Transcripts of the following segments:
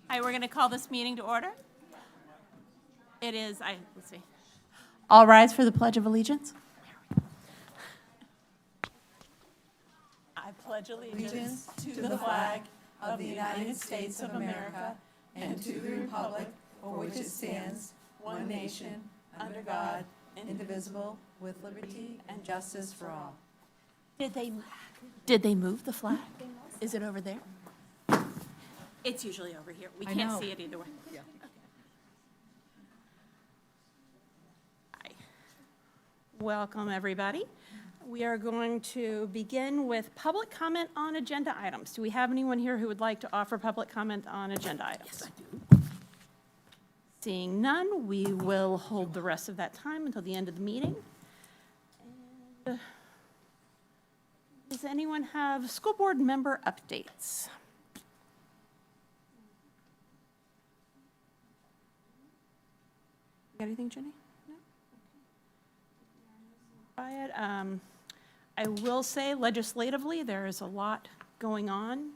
Hi, we're going to call this meeting to order. It is, let's see. All rise for the Pledge of Allegiance. I pledge allegiance to the flag of the United States of America and to the republic for which it stands, one nation, under God, indivisible, with liberty and justice for all. Did they move the flag? Is it over there? It's usually over here. We can't see it either way. Yeah. Hi. Welcome, everybody. We are going to begin with public comment on agenda items. Do we have anyone here who would like to offer public comment on agenda items? Yes, I do. Seeing none, we will hold the rest of that time until the end of the meeting. And, does anyone have school board member updates? You got anything, Jenny? No? Okay. Quiet. I will say legislatively, there is a lot going on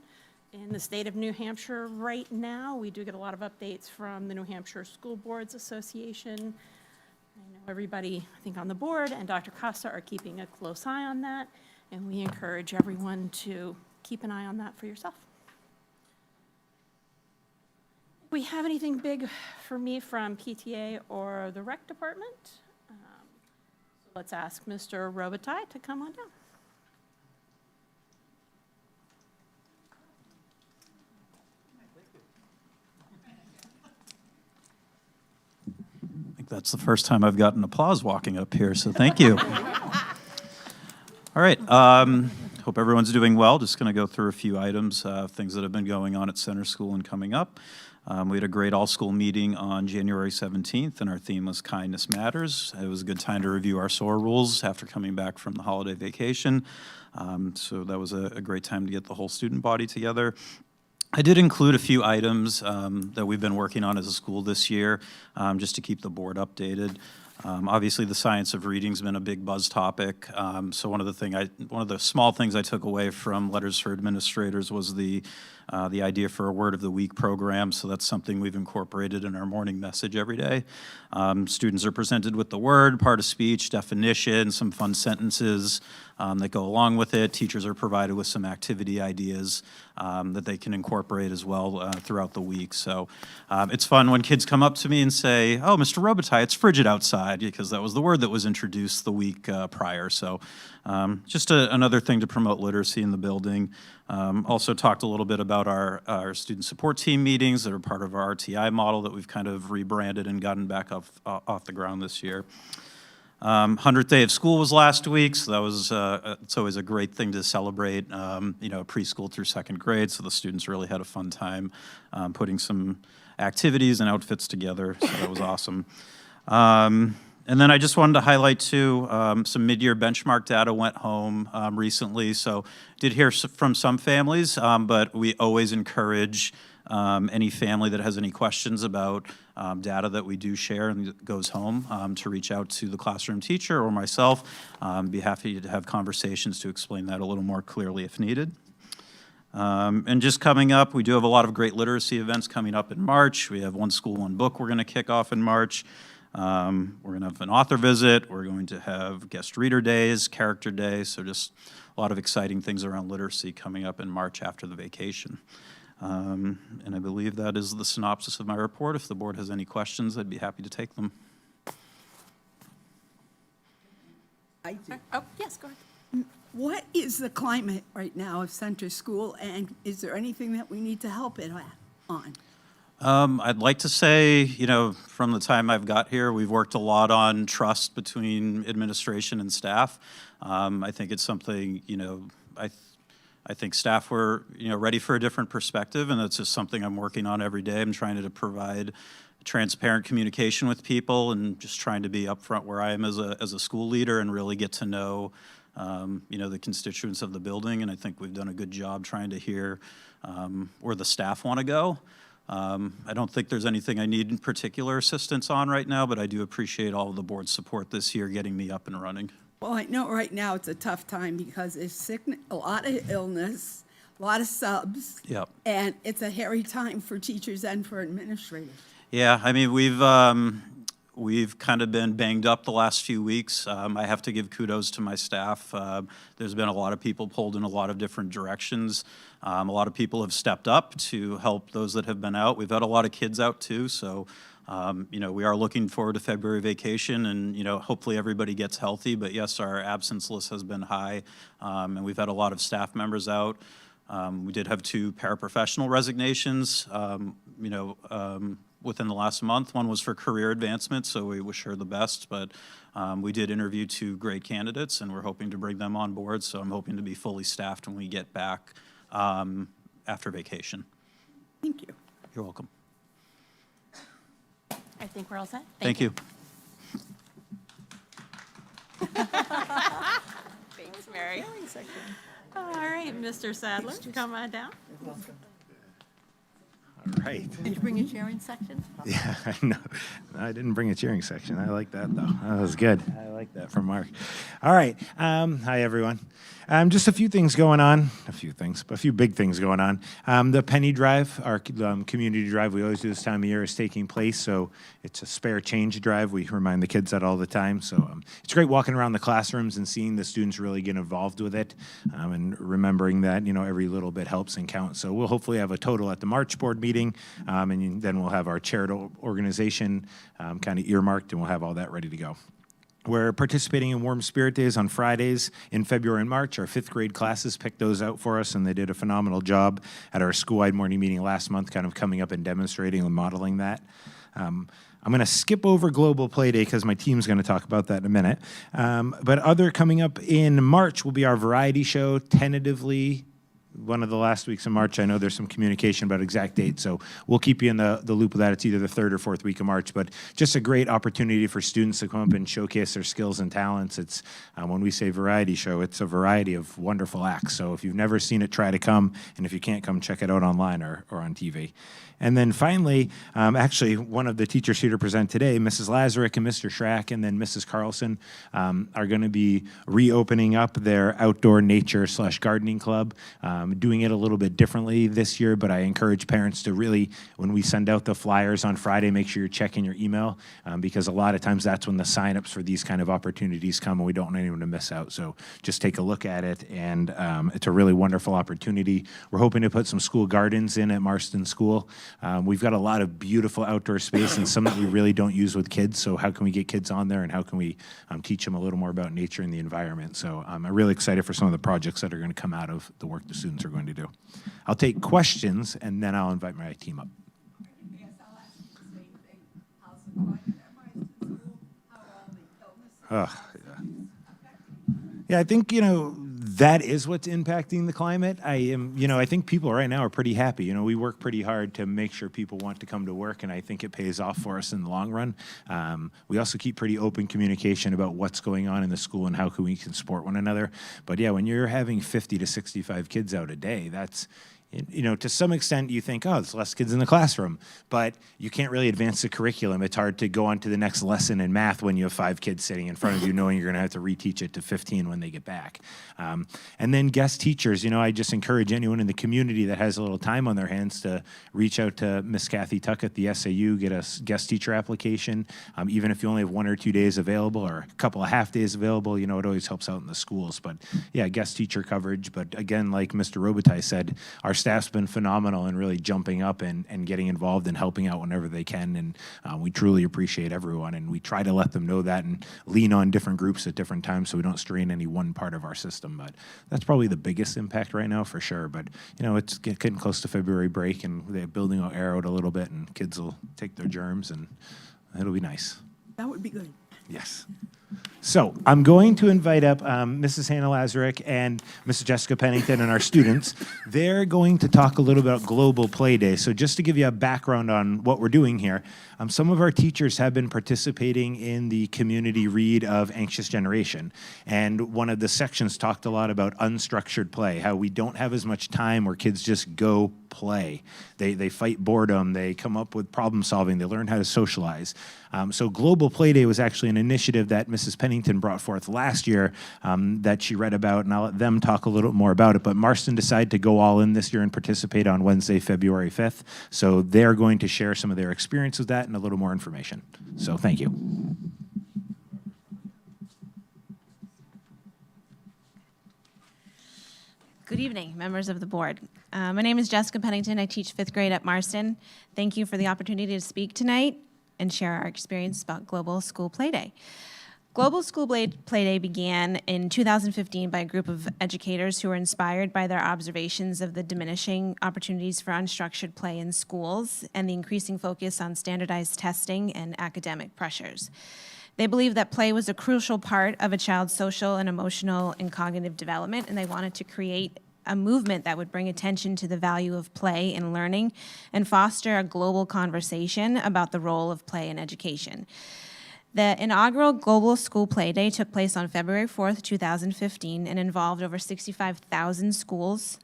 in the state of New Hampshire right now. We do get a lot of updates from the New Hampshire School Boards Association. I know everybody, I think, on the board and Dr. Costa are keeping a close eye on that, and we encourage everyone to keep an eye on that for yourself. Do we have anything big for me from PTA or the rec department? Let's ask Mr. Robitaille to come on down. I think that's the first time I've gotten applause walking up here, so thank you. All right, hope everyone's doing well. Just going to go through a few items, things that have been going on at Center School and coming up. We had a great all-school meeting on January 17th, and our theme was Kindness Matters. It was a good time to review our SOAR rules after coming back from the holiday vacation. So that was a great time to get the whole student body together. I did include a few items that we've been working on as a school this year, just to keep the board updated. Obviously, the science of reading has been a big buzz topic. So one of the small things I took away from Letters for Administrators was the idea for a Word of the Week program. So that's something we've incorporated in our morning message every day. Students are presented with the word, part of speech, definition, some fun sentences that go along with it. Teachers are provided with some activity ideas that they can incorporate as well throughout the week. So it's fun when kids come up to me and say, "Oh, Mr. Robitaille, it's frigid outside," because that was the word that was introduced the week prior. So just another thing to promote literacy in the building. Also talked a little bit about our student support team meetings that are part of our RTI model that we've kind of rebranded and gotten back off the ground this year. 100th day of school was last week, so that was it's always a great thing to celebrate, preschool through second grade, so the students really had a fun time putting some activities and outfits together, so that was awesome. And then I just wanted to highlight, too, some mid-year benchmark data went home recently, so did hear from some families, but we always encourage any family that has any questions about data that we do share and goes home to reach out to the classroom teacher or myself. Be happy to have conversations to explain that a little more clearly if needed. And just coming up, we do have a lot of great literacy events coming up in March. We have One School, One Book we're going to kick off in March. We're going to have an author visit. We're going to have guest reader days, character days, so just a lot of exciting things around literacy coming up in March after the vacation. And I believe that is the synopsis of my report. If the board has any questions, I'd be happy to take them. I do. Oh, yes, go ahead. What is the climate right now of Center School, and is there anything that we need to help it on? I'd like to say, from the time I've got here, we've worked a lot on trust between administration and staff. I think it's something, I think staff were, ready for a different perspective, and that's just something I'm working on every day. I'm trying to provide transparent communication with people and just trying to be upfront where I am as a school leader and really get to know, the constituents of the building. And I think we've done a good job trying to hear where the staff want to go. I don't think there's anything I need in particular assistance on right now, but I do appreciate all of the board's support this year getting me up and running. Well, I know right now it's a tough time because there's a lot of illness, a lot of subs. Yep. And it's a hairy time for teachers and for administrators. Yeah, I mean, we've kind of been banged up the last few weeks. I have to give kudos to my staff. There's been a lot of people pulled in a lot of different directions. A lot of people have stepped up to help those that have been out. We've had a lot of kids out too, so we are looking forward to February vacation, and hopefully everybody gets healthy. But yes, our absence list has been high, and we've had a lot of staff members out. We did have 2 paraprofessional resignations, within the last month. One was for career advancement, so we wish her the best, but we did interview 2 great candidates, and we're hoping to bring them on board, so I'm hoping to be fully staffed when we get back after vacation. Thank you. You're welcome. I think we're all set. Thank you. Thanks, Mary. All right, Mr. Sadler, come on down. All right. Did you bring a sharing section? Yeah, I know. No, I didn't bring a cheering section. I like that, though. That was good. I like that from Mark. All right. Hi, everyone. Just a few things going on. A few big things going on. The Penny Drive, our community drive, we always do this time of year, is taking place. So it's a spare change drive. We remind the kids that all the time. So it's great walking around the classrooms and seeing the students really get involved with it, and remembering that, every little bit helps and counts. So we'll hopefully have a total at the March board meeting, and then we'll have our charitable organization kind of earmarked, and we'll have all that ready to go. We're participating in Warm Spirit Days on Fridays in February and March. Our 5th grade classes picked those out for us, and they did a phenomenal job at our school-wide morning meeting last month, kind of coming up and demonstrating and modeling that. I'm going to skip over Global Play Day because my team's going to talk about that in a minute. But other coming up in March will be our variety show, tentatively one of the last weeks in March. I know there's some communication about exact dates, so we'll keep you in the loop of that. It's either the 3rd or 4th week of March, but just a great opportunity for students to come up and showcase their skills and talents. It's when we say variety show, it's a variety of wonderful acts. So if you've never seen it, try to come, and if you can't come, check it out online or on TV. And then finally, actually, one of the teachers here to present today, Mrs. Lazaruk and Mr. Schrack, and then Mrs. Carlson, are going to be reopening up their outdoor nature/gardening club, doing it a little bit differently this year, but I encourage parents to really, when we send out the flyers on Friday, make sure you're checking your email, because a lot of times that's when the signups for these kind of opportunities come, and we don't want anyone to miss out. So just take a look at it, and it's a really wonderful opportunity. We're hoping to put some school gardens in at Marston School. We've got a lot of beautiful outdoor space and some that we really don't use with kids, so how can we get kids on there, and how can we teach them a little more about nature and the environment? So I'm really excited for some of the projects that are going to come out of the work the students are going to do. I'll take questions, and then I'll invite my team up. Yes, I'll ask you the same thing. How's it going at Marston School? How are all the illnesses? Yeah, I think, that is what's impacting the climate. I think people right now are pretty happy. We work pretty hard to make sure people want to come to work, and I think it pays off for us in the long run. We also keep pretty open communication about what's going on in the school and how we can support one another. But yeah, when you're having 50 to 65 kids out a day, that's, to some extent you think, oh, there's less kids in the classroom, but you can't really advance the curriculum. It's hard to go on to the next lesson in math when you have 5 kids sitting in front of you knowing you're going to have to reteach it to 15 when they get back. And then guest teachers, I just encourage anyone in the community that has a little time on their hands to reach out to Miss Kathy Tuck at the SAU, get a guest teacher application. Even if you only have 1 or 2 days available or a couple of half days available, it always helps out in the schools. But yeah, guest teacher coverage. But again, like Mr. Robitaille said, our staff's been phenomenal in really jumping up and getting involved and helping out whenever they can, and we truly appreciate everyone, and we try to let them know that and lean on different groups at different times so we don't strain any one part of our system. But that's probably the biggest impact right now for sure. But it's getting close to February break, and they're building our air out a little bit, and kids will take their germs, and it'll be nice. That would be good. Yes. So I'm going to invite up Mrs. Hannah Lazaruk and Mrs. Jessica Pennington and our students. They're going to talk a little about Global Play Day. So just to give you a background on what we're doing here, some of our teachers have been participating in the community read of Anxious Generation. And one of the sections talked a lot about unstructured play, how we don't have as much time where kids just go play. They fight boredom, they come up with problem solving, they learn how to socialize. So Global Play Day was actually an initiative that Mrs. Mrs. Pennington brought forth last year that she read about, and I'll let them talk a little more about it. But Marston decided to go all in this year and participate on Wednesday, February 5th. So they're going to share some of their experience with that and a little more information. So thank you. Good evening, members of the board. My name is Jessica Pennington. I teach 5th grade at Marston. Thank you for the opportunity to speak tonight and share our experience about Global School Play Day. Global School Play Day began in 2015 by a group of educators who were inspired by their observations of the diminishing opportunities for unstructured play in schools and the increasing focus on standardized testing and academic pressures. They believed that play was a crucial part of a child's social and emotional and cognitive development, and they wanted to create a movement that would bring attention to the value of play in learning and foster a global conversation about the role of play in education. The inaugural Global School Play Day took place on February 4th, 2015, and involved over 65,000 students,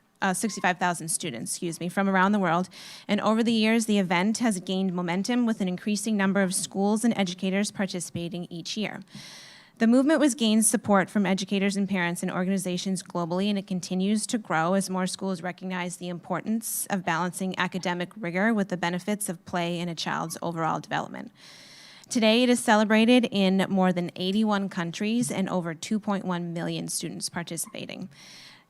from around the world. And over the years, the event has gained momentum with an increasing number of schools and educators participating each year. The movement was gained support from educators and parents and organizations globally, and it continues to grow as more schools recognize the importance of balancing academic rigor with the benefits of play in a child's overall development. Today, it is celebrated in more than 81 countries and over 2.1 million students participating.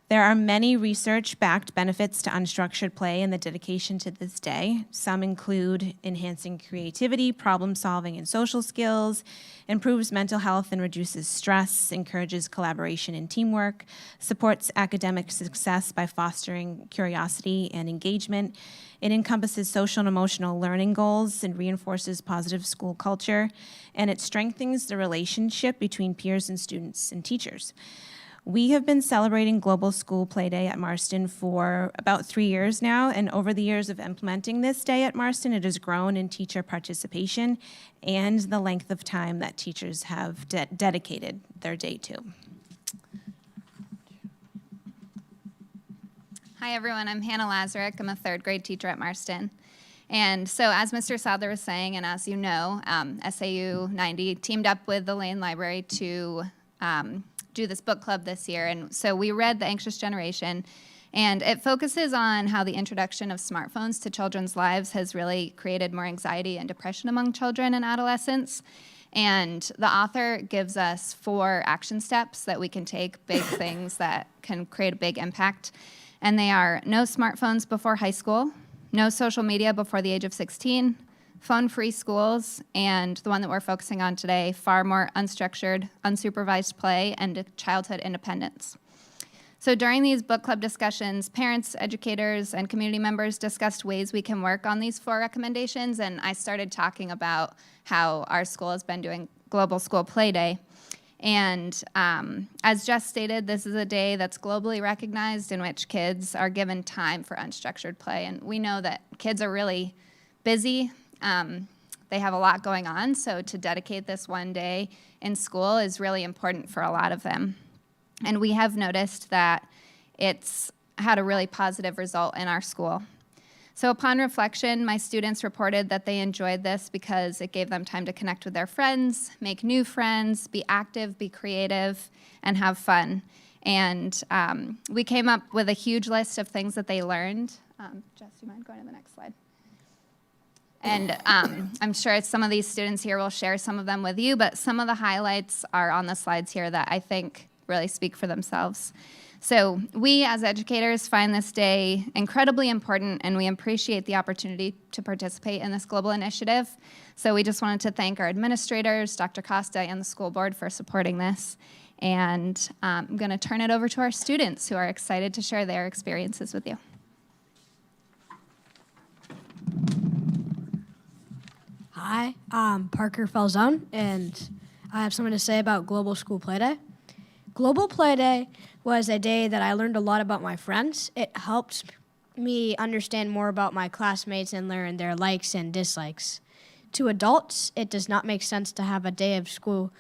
There are many research-backed benefits to unstructured play and the dedication to this day. Some include enhancing creativity, problem-solving, and social skills, improves mental health and reduces stress, encourages collaboration and teamwork, supports academic success by fostering curiosity and engagement. It encompasses social and emotional learning goals and reinforces positive school culture, and it strengthens the relationship between peers and students and teachers. We have been celebrating Global School Play Day at Marston for about 3 years now, and over the years of implementing this day at Marston, it has grown in teacher participation and the length of time that teachers have dedicated their day to. Hi, everyone. I'm Hannah Lazarek. I'm a 3rd grade teacher at Marston. And so as Mr. Sadler was saying, and as you know, SAU90 teamed up with the Lane Library to do this book club this year. And so we read The Anxious Generation, and it focuses on how the introduction of smartphones to children's lives has really created more anxiety and depression among children and adolescents. And the author gives us 4 action steps that we can take, big things that can create a big impact. And they are no smartphones before high school, no social media before the age of 16, phone-free schools, and the one that we're focusing on today, far more unstructured, unsupervised play and childhood independence. So during these book club discussions, parents, educators, and community members discussed ways we can work on these 4 recommendations, and I started talking about how our school has been doing Global School Play Day. And as Jess stated, this is a day that's globally recognized in which kids are given time for unstructured play. And we know that kids are really busy. They have a lot going on, so to dedicate this one day in school is really important for a lot of them. And we have noticed that it's had a really positive result in our school. So upon reflection, my students reported that they enjoyed this because it gave them time to connect with their friends, make new friends, be active, be creative, and have fun. And we came up with a huge list of things that they learned. Jess, do you mind going to the next slide? And I'm sure some of these students here will share some of them with you, but some of the highlights are on the slides here that I think really speak for themselves. So we as educators find this day incredibly important, and we appreciate the opportunity to participate in this global initiative. So we just wanted to thank our administrators, Dr. Costa, and the school board for supporting this. And I'm going to turn it over to our students who are excited to share their experiences with you. Hi, I'm Parker Falzone, and I have something to say about Global School Play Day. Global Play Day was a day that I learned a lot about my friends. It helped me understand more about my classmates and learn their likes and dislikes. To adults, it does not make sense to have a day of school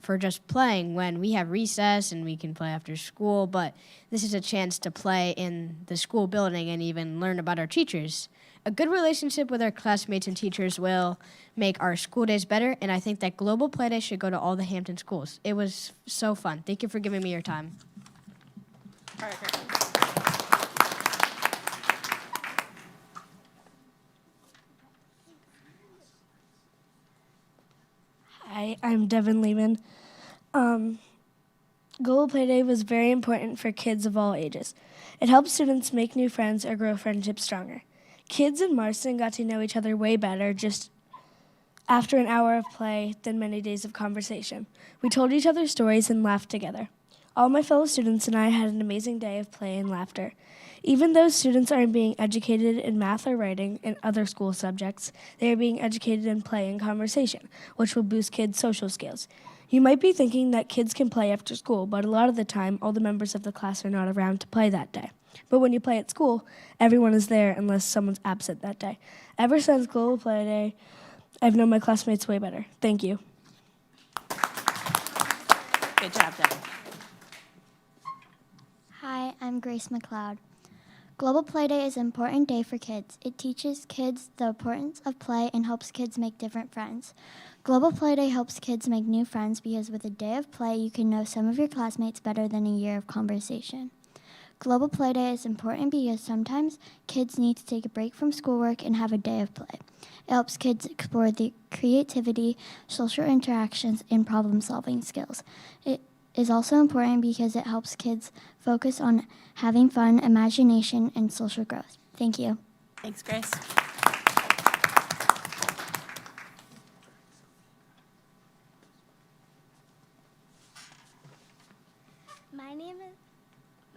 for just playing when we have recess and we can play after school, but this is a chance to play in the school building and even learn about our teachers. A good relationship with our classmates and teachers will make our school days better, and I think that Global Play Day should go to all the Hampton schools. It was so fun. Thank you for giving me your time. Hi, I'm Devin Lehman. Global Play Day was very important for kids of all ages. It helps students make new friends or grow friendships stronger. Kids in Marston got to know each other way better just after an hour of play than many days of conversation. We told each other stories and laughed together. All my fellow students and I had an amazing day of play and laughter. Even though students aren't being educated in math or writing and other school subjects, they are being educated in play and conversation, which will boost kids' social skills. You might be thinking that kids can play after school, but a lot of the time, all the members of the class are not around to play that day. But when you play at school, everyone is there unless someone's absent that day. Ever since Global Play Day, I've known my classmates way better. Thank you. Good job, Devin. Hi, I'm Grace McLeod. Global Play Day is an important day for kids. It teaches kids the importance of play and helps kids make different friends. Global Play Day helps kids make new friends because with a day of play, you can know some of your classmates better than a year of conversation. Global Play Day is important because sometimes kids need to take a break from schoolwork and have a day of play. It helps kids explore the creativity, social interactions, and problem-solving skills. It is also important because it helps kids focus on having fun, imagination, and social growth. Thank you. Thanks, Grace.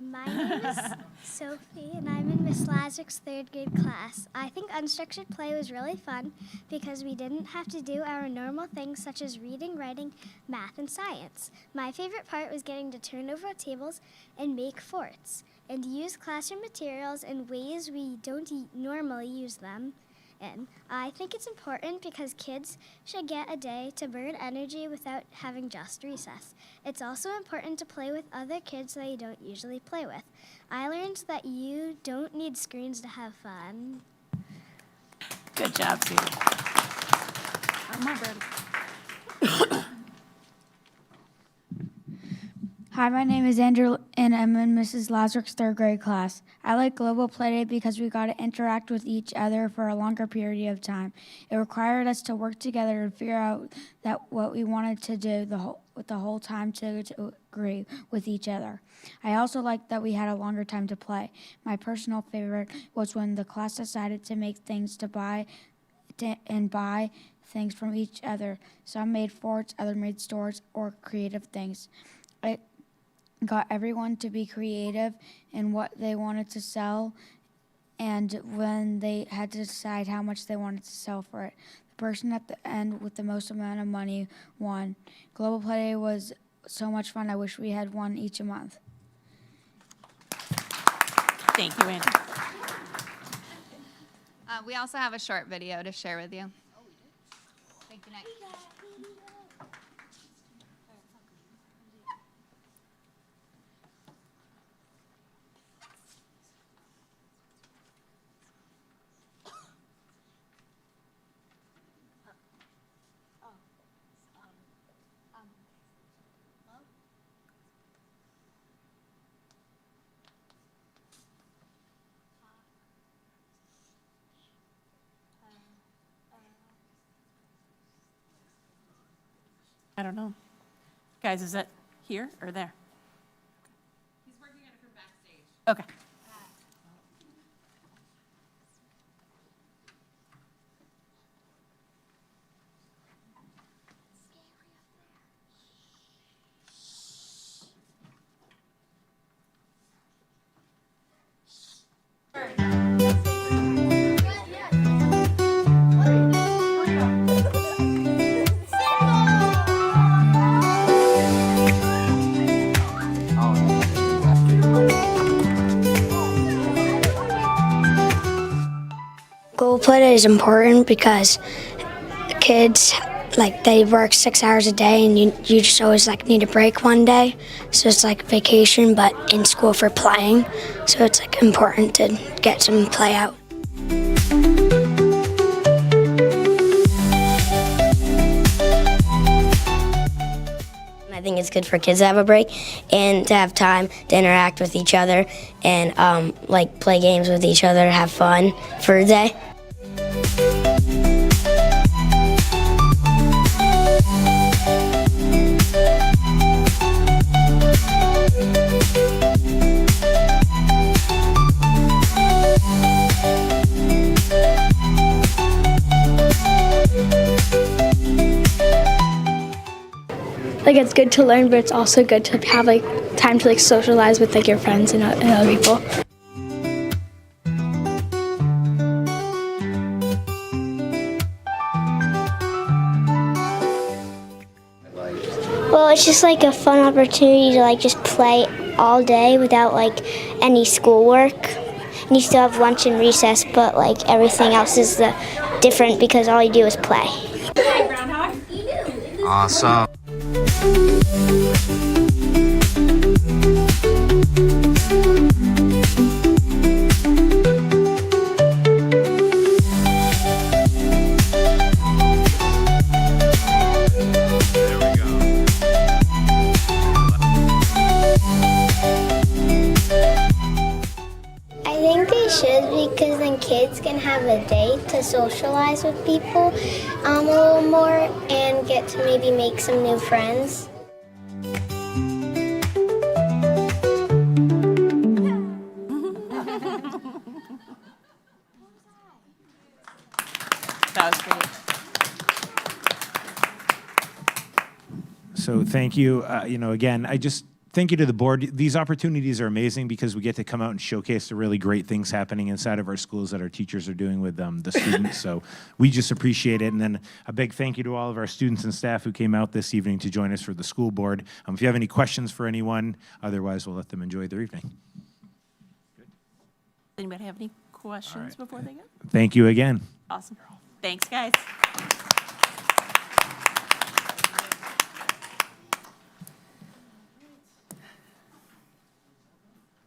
My name is Sophie, and I'm in Miss Lazaruk's third grade class. I think unstructured play was really fun because we didn't have to do our normal things such as reading, writing, math, and science. My favorite part was getting to turn over tables and make forts and use classroom materials in ways we don't normally use them in. I think it's important because kids should get a day to burn energy without having just recess. It's also important to play with other kids that you don't usually play with. I learned that you don't need screens to have fun. Good job, Sue. Come on, Brody. Hi, my name is Andrew, and I'm in Mrs. Lazaruk's third grade class. I like Global Play Day because we got to interact with each other for a longer period of time. It required us to work together and figure out that what we wanted to do the whole time to agree with each other. I also liked that we had a longer time to play. My personal favorite was when the class decided to make things to buy things from each other. Some made forts, others made stores or creative things. It got everyone to be creative in what they wanted to sell, and when they had to decide how much they wanted to sell for it, the person at the end with the most amount of money won. Global Play Day was so much fun. I wish we had one each a month. Thank you, Andy. We also have a short video to share with you. Thank you, Nick. I don't know. Guys, is that here or there? He's working on it from backstage. Okay. Global Play Day is important because kids, they work 6 hours a day and you just always need a break one day. So it's like vacation but in school for playing. So it's important to get some play out. think it's good for kids to have a break and to have time to interact with each other and like play games with each other, have fun for a day. Like it's good to learn, but it's also good to have like time to like socialize with like your friends and other people. Well, it's just like a fun opportunity to like just play all day without like any schoolwork. And you still have lunch and recess, but like everything else is different because all you do is play. Awesome. I think they should because then kids can have a day to socialize with people a little more and get to maybe make some new friends. That was great. So thank you. Again, I just thank you to the board. These opportunities are amazing because we get to come out and showcase the really great things happening inside of our schools that our teachers are doing with the students. So we just appreciate it. And then a big thank you to all of our students and staff who came out this evening to join us for the school board. If you have any questions for anyone, otherwise we'll let them enjoy their evening. Anybody have any questions before they go? Thank you again. Awesome. Thanks, guys.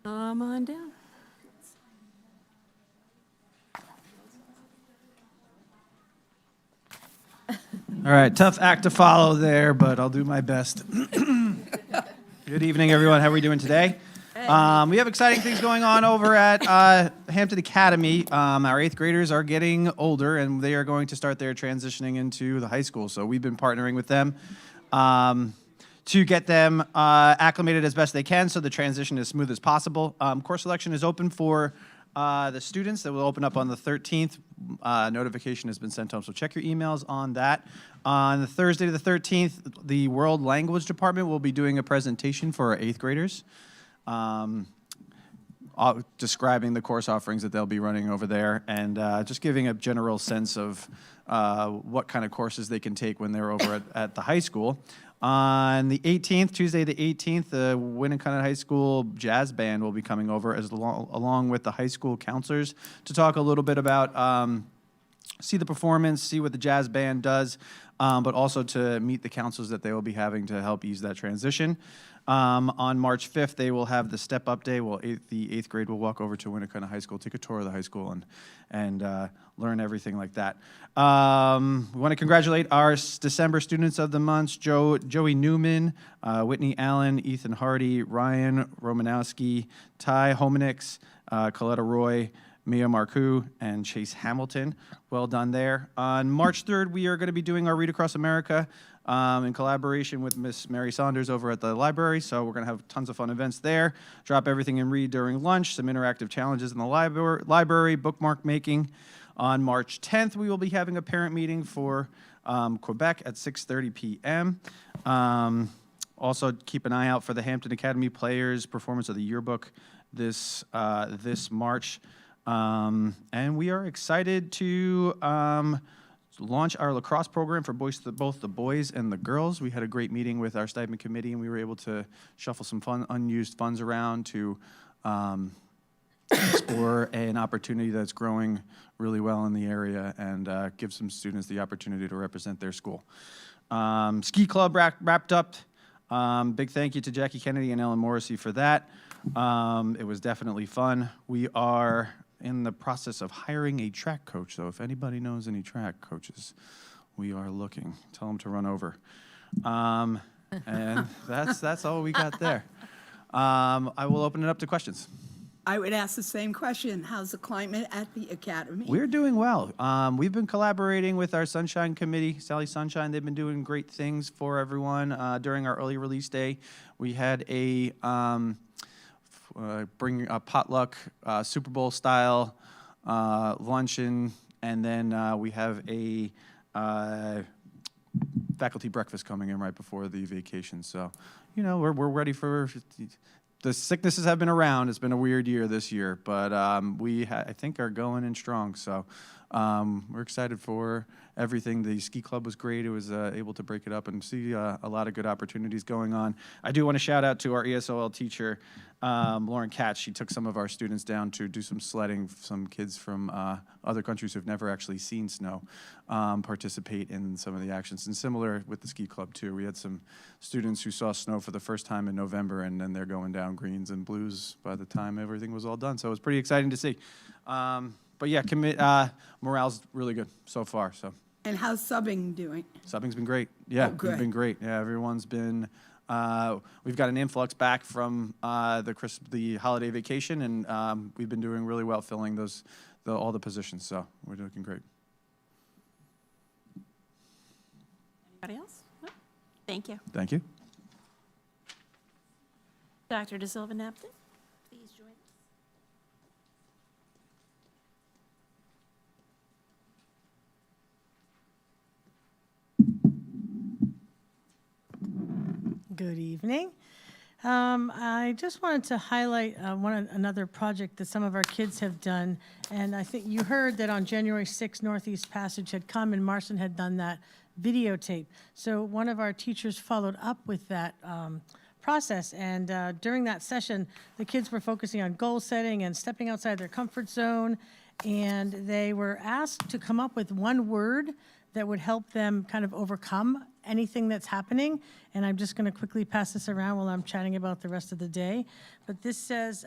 Come on down. All right, tough act to follow there, but I'll do my best. Good evening, everyone. How are we doing today? We have exciting things going on over at Hampton Academy. Our 8th graders are getting older, and they are going to start their transitioning into the high school. So we've been partnering with them to get them acclimated as best they can so the transition is smooth as possible. Course selection is open for the students. That will open up on the 13th. Notification has been sent home, so check your emails on that. On the Thursday the 13th, the World Language Department will be doing a presentation for our 8th graders, describing the course offerings that they'll be running over there and just giving a general sense of what kind of courses they can take when they're over at the high school. On the 18th, Tuesday the 18th, the Winnicott High School Jazz Band will be coming over along with the high school counselors to talk a little bit about, see the performance, see what the jazz band does, but also to meet the counselors that they will be having to help ease that transition. On March 5th, they will have the Step Up Day. Well, the 8th grade will walk over to Winnicott High School, take a tour of the high school, and learn everything like that. We want to congratulate our December students of the month: Joey Newman, Whitney Allen, Ethan Hardy, Ryan Romanowski, Ty Homanix, Coletta Roy, Mia Marcoux, and Chase Hamilton. Well done there. On March 3rd, we are going to be doing our Read Across America in collaboration with Miss Mary Saunders over at the library. So we're going to have tons of fun events there. Drop everything and read during lunch, some interactive challenges in the library, bookmark making. On March 10th, we will be having a parent meeting for Quebec at 6:30 p.m. Also, keep an eye out for the Hampton Academy Players Performance of the Yearbook this March. And we are excited to launch our lacrosse program for both the boys and the girls. We had a great meeting with our stipend committee, and we were able to shuffle some unused funds around to explore an opportunity that's growing really well in the area and give some students the opportunity to represent their school. Ski club wrapped up. Big thank you to Jackie Kennedy and Ellen Morrissey for that. It was definitely fun. We are in the process of hiring a track coach, so if anybody knows any track coaches, we are looking. Tell them to run over. And that's all we got there. I will open it up to questions. I would ask the same question. How's the climate at the academy? We're doing well. We've been collaborating with our Sunshine Committee, Sally Sunshine. They've been doing great things for everyone. During our early release day, we had a bring a potluck Super Bowl style luncheon, and then we have a faculty breakfast coming in right before the vacation. So, you know, we're ready for. The sicknesses have been around. It's been a weird year this year, but I think are going in strong. So we're excited for everything. The ski club was great. It was able to break it up and see a lot of good opportunities going on. I do want to shout out to our ESOL teacher, Lauren Katz. She took some of our students down to do some sledding. Some kids from other countries who've never actually seen snow participate in some of the actions. And similar with the ski club too. We had some students who saw snow for the first time in November, and then they're going down greens and blues by the time everything was all done. So it was pretty exciting to see. But yeah, morale's really good so far. So. And how's subbing doing? Subbing's been great. Yeah, good. It's been great. Yeah, everyone's been. We've got an influx back from the holiday vacation, and we've been doing really well filling all the positions. So we're looking great. Anybody else? No? Thank you. Thank you. Dr. De Silva Napton, please join us. Good evening. I just wanted to highlight another project that some of our kids have done. And I think you heard that on January 6th, Northeast Passage had come and Marston had done that videotape. So one of our teachers followed up with that process. And during that session, the kids were focusing on goal setting and stepping outside their comfort zone. And they were asked to come up with one word that would help them kind of overcome anything that's happening. And I'm just going to quickly pass this around while I'm chatting about the rest of the day. But this says,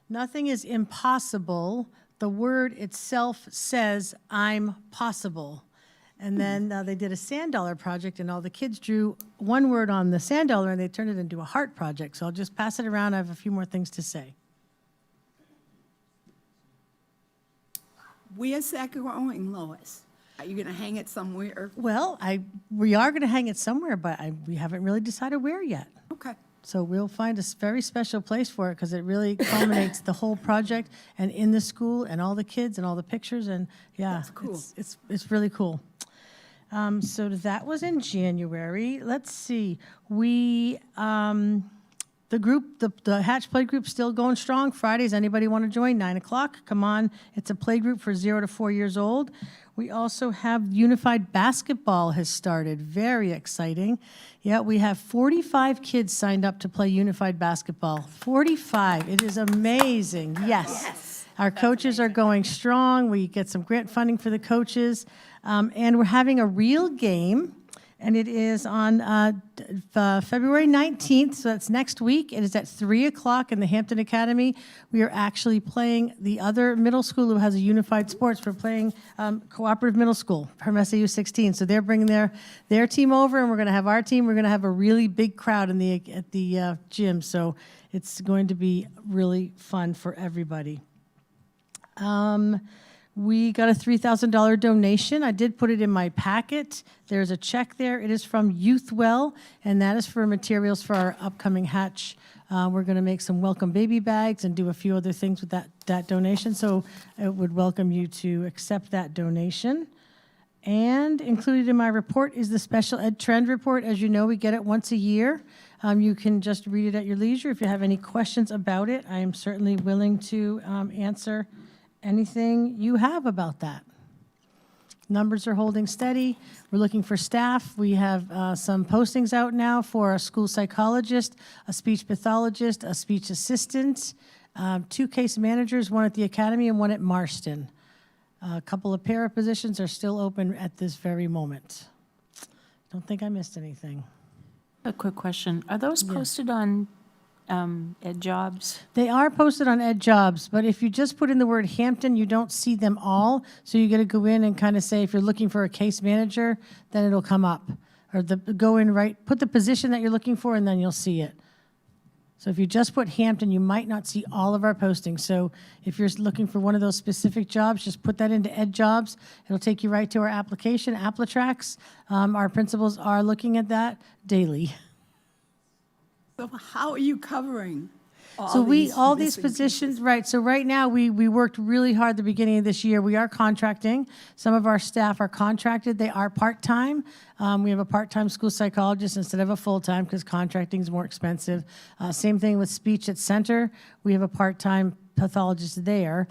nothing is impossible. The word itself says, I'm possible. And then they did a sand dollar project, and all the kids drew one word on the sand dollar, and they turned it into a heart project. So I'll just pass it around. I have a few more things to say. Where's that going, Lois? Are you going to hang it somewhere? Well, we are going to hang it somewhere, but we haven't really decided where yet. Okay. So we'll find a very special place for it because it really culminates the whole project and in the school and all the kids and all the pictures. And yeah, that's cool. It's really cool. So that was in January. Let's see. The group, the Hatch Play Group's still going strong. Fridays, anybody want to join? 9 o'clock. Come on. It's a play group for 0 to 4 years old. We also have Unified Basketball has started. Very exciting. Yeah, we have 45 kids signed up to play Unified Basketball. 45. It is amazing. Yes. Our coaches are going strong. We get some grant funding for the coaches. And we're having a real game. And it is on February 19th, so that's next week. It is at 3 o'clock in the Hampton Academy. We are actually playing the other middle school who has a unified sports. We're playing Cooperative Middle School from SAU16. So they're bringing their team over, and we're going to have our team. We're going to have a really big crowd at the gym, so it's going to be really fun for everybody. We got a $3,000 donation. I did put it in my packet. There's a check there. It is from YouthWell, and that is for materials for our upcoming Hatch. We're going to make some welcome baby bags and do a few other things with that donation. So I would welcome you to accept that donation. And included in my report is the Special Ed Trend Report. As you know, we get it once a year. You can just read it at your leisure. If you have any questions about it, I am certainly willing to answer anything you have about that. Numbers are holding steady. We're looking for staff. We have some postings out now for a school psychologist, a speech pathologist, a speech assistant, 2 case managers, one at the academy and one at Marston. A couple of para positions are still open at this very moment. Don't think I missed anything. A quick question. Are those posted on Ed Jobs? They are posted on Ed Jobs, but if you just put in the word Hampton, you don't see them all. So you got to go in and kind of say, if you're looking for a case manager, then it'll come up. or go in right, put the position that you're looking for, and then you'll see it. So if you just put Hampton, you might not see all of our postings. So if you're looking for one of those specific jobs, just put that into Ed Jobs. It'll take you right to our application, Applitrax. Our principals are looking at that daily. So how are you covering So all these missing positions, pieces? right, so right now, we worked really hard at the beginning of this year. We are contracting. Some of our staff are contracted. They are part-time. We have a part-time school psychologist instead of a full-time because contracting is more expensive. Same thing with speech at center. We have a part-time pathologist there.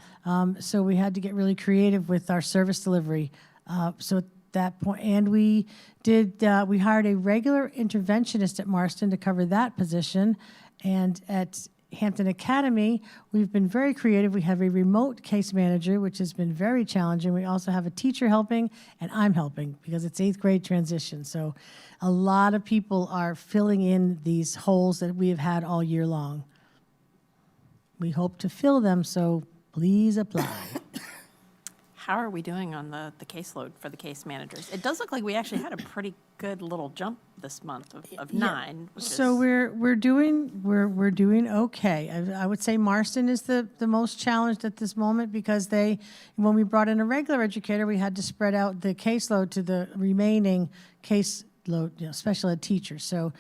So we had to get really creative with our service delivery. So at that point, and we hired a regular interventionist at Marston to cover that position. And at Hampton Academy, we've been very creative. We have a remote case manager, which has been very challenging. We also have a teacher helping, and I'm helping because it's 8th grade transition. So a lot of people are filling in these holes that we have had all year long. We hope to fill them, so please apply. How are we doing on the caseload for the case managers? It does look like we actually had a pretty good little jump this month of 9. Which So is, we're doing okay. I would say Marston is the most challenged at this moment because when we brought in a regular educator, we had to spread out the caseload to the remaining caseload, special ed teachers. So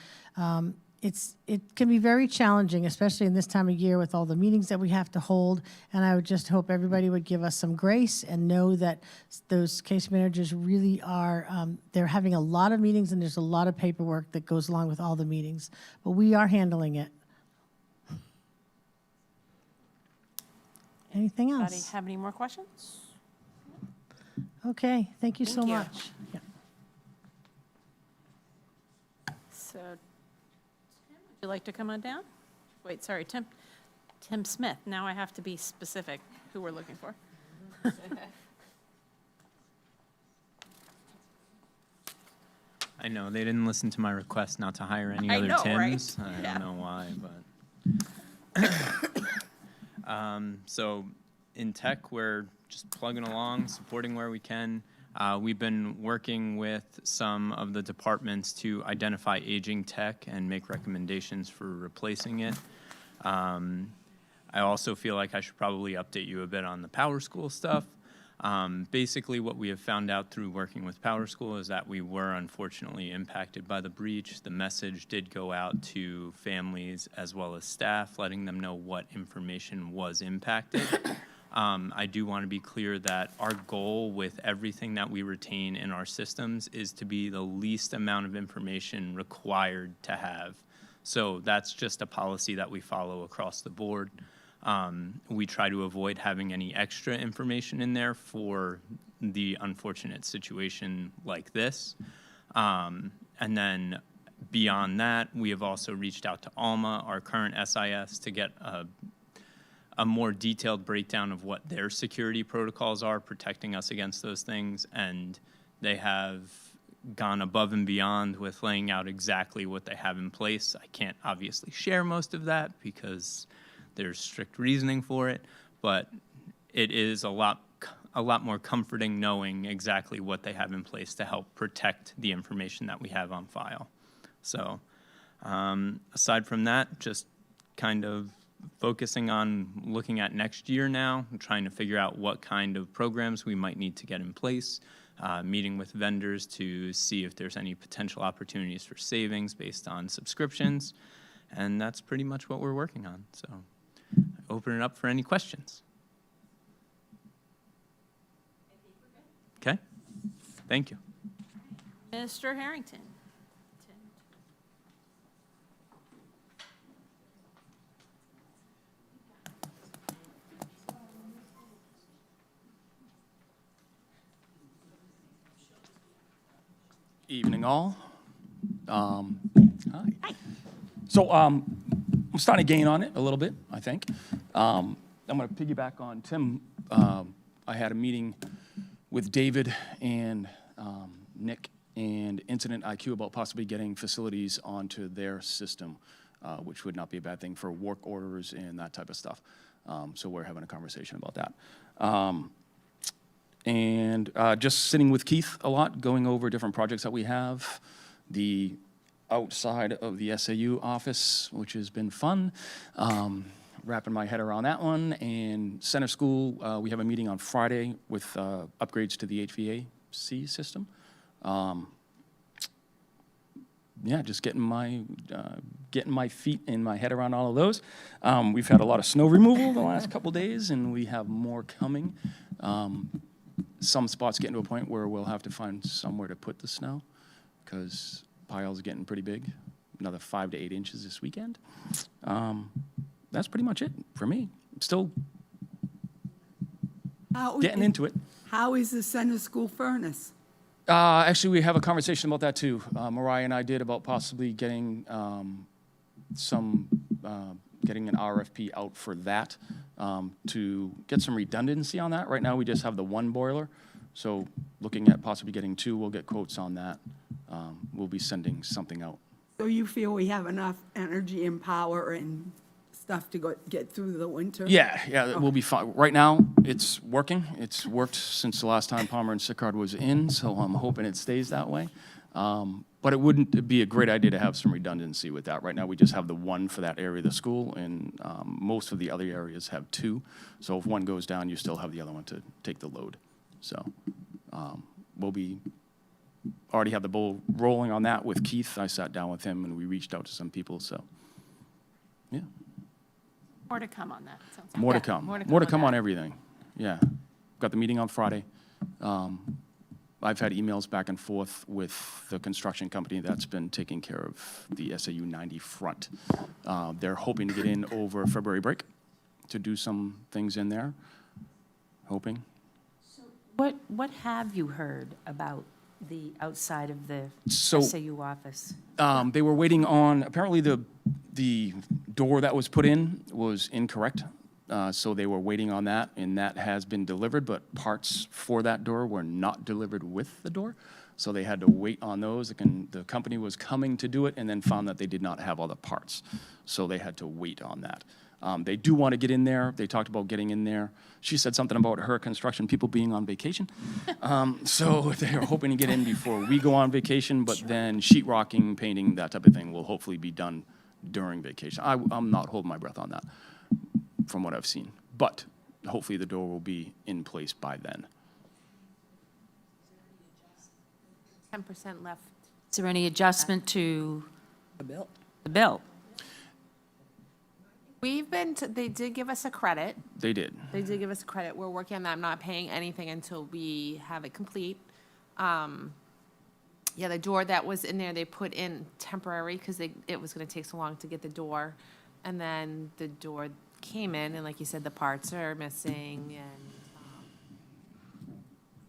it can be very challenging, especially in this time of year with all the meetings that we have to hold. And I would just hope everybody would give us some grace and know that those case managers really are, they're having a lot of meetings and there's a lot of paperwork that goes along with all the meetings. But we are handling it. Anything anybody else? have any more questions? Okay, thank you so Thank you. much. Yeah. So, Tim, would you like to come on down? Wait, sorry, Tim Smith. Now I have to be specific who we're looking for. I know, they didn't listen to my request not to hire any I other know, Tims. right? I Yeah. don't know why, but. So in tech, we're just plugging along, supporting where we can. We've been working with some of the departments to identify aging tech and make recommendations for replacing it. I also feel like I should probably update you a bit on the Power School stuff. Basically, what we have found out through working with Power School is that we were unfortunately impacted by the breach. The message did go out to families as well as staff, letting them know what information was impacted. I do want to be clear that our goal with everything that we retain in our systems is to be the least amount of information required to have. So that's just a policy that we follow across the board. We try to avoid having any extra information in there for the unfortunate situation like this. And then beyond that, we have also reached out to Alma, our current SIS, to get a more detailed breakdown of what their security protocols are protecting us against those things. And they have gone above and beyond with laying out exactly what they have in place. I can't obviously share most of that because there's strict reasoning for it, but it is a lot more comforting knowing exactly what they have in place to help protect the information that we have on file. So aside from that, just kind of focusing on looking at next year now, and trying to figure out what kind of programs we might need to get in place, meeting with vendors to see if there's any potential opportunities for savings based on subscriptions, and that's pretty much what we're working on. So open it up for any questions. Okay, thank you. Mr. Harrington. Evening all. Hi. So I'm starting to gain on it a little bit, I think. I'm going to piggyback on Tim. I had a meeting with David and Nick and Incident IQ about possibly getting facilities onto their system, which would not be a bad thing for work orders and that type of stuff. So we're having a conversation about that. And just sitting with Keith a lot, going over different projects that we have. the outside of the SAU office, which has been fun. Wrapping my head around that one. And Center School, we have a meeting on Friday with upgrades to the HVAC system. Yeah, just getting my feet and my head around all of those. We've had a lot of snow removal the last couple days, and we have more coming. Some spots getting to a point where we'll have to find somewhere to put the snow because piles are getting pretty big. Another 5 to 8 inches this weekend. That's pretty much it for me. Still getting into it. How is the center school furnace? Actually, we have a conversation about that too. Mariah and I did about possibly getting getting an RFP out for that to get some redundancy on that. Right now, we just have the one boiler. So looking at possibly getting 2, we'll get quotes on that. We'll be sending something out. So you feel we have enough energy and power and stuff to get through the winter? Yeah, we'll be fine. Right now, it's working. It's worked since the last time Palmer and Sickard was in, so I'm hoping it stays that way. But it wouldn't be a great idea to have some redundancy with that. Right now, we just have the one for that area of the school, and most of the other areas have 2. So if one goes down, you still have the other one to take the load. So already have the ball rolling on that with Keith. I sat down with him, and we reached out to some people, so, yeah. More to come on that. Sounds like. More to Yeah, come. More to More to come come on that. everything. Yeah. Got the meeting on Friday. I've had emails back and forth with the construction company that's been taking care of the SAU90 front. They're hoping to get in over February break to do some things in there. Hoping. What have you heard about the outside of the So- SAU office? They were waiting on, apparently the door that was put in was incorrect. So they were waiting on that, and that has been delivered, but parts for that door were not delivered with the door. So they had to wait on those. The company was coming to do it and then found that they did not have all the parts. So they had to wait on that. They do want to get in there. They talked about getting in there. She said something about her construction people being on vacation. So they're hoping to get in before we go on vacation, but then sheetrocking, painting, that type of thing will hopefully be done during vacation. I'm not holding my breath on that from what I've seen, but hopefully the door will be in place by then. 10% left. Is there any adjustment to The bill. the bill? They did give us a credit. They did. They did give us a credit. We're working on that. I'm not paying anything until we have it complete. Yeah, the door that was in there, they put in temporary because it was going to take so long to get the door. And then the door came in, and like you said, the parts are missing. And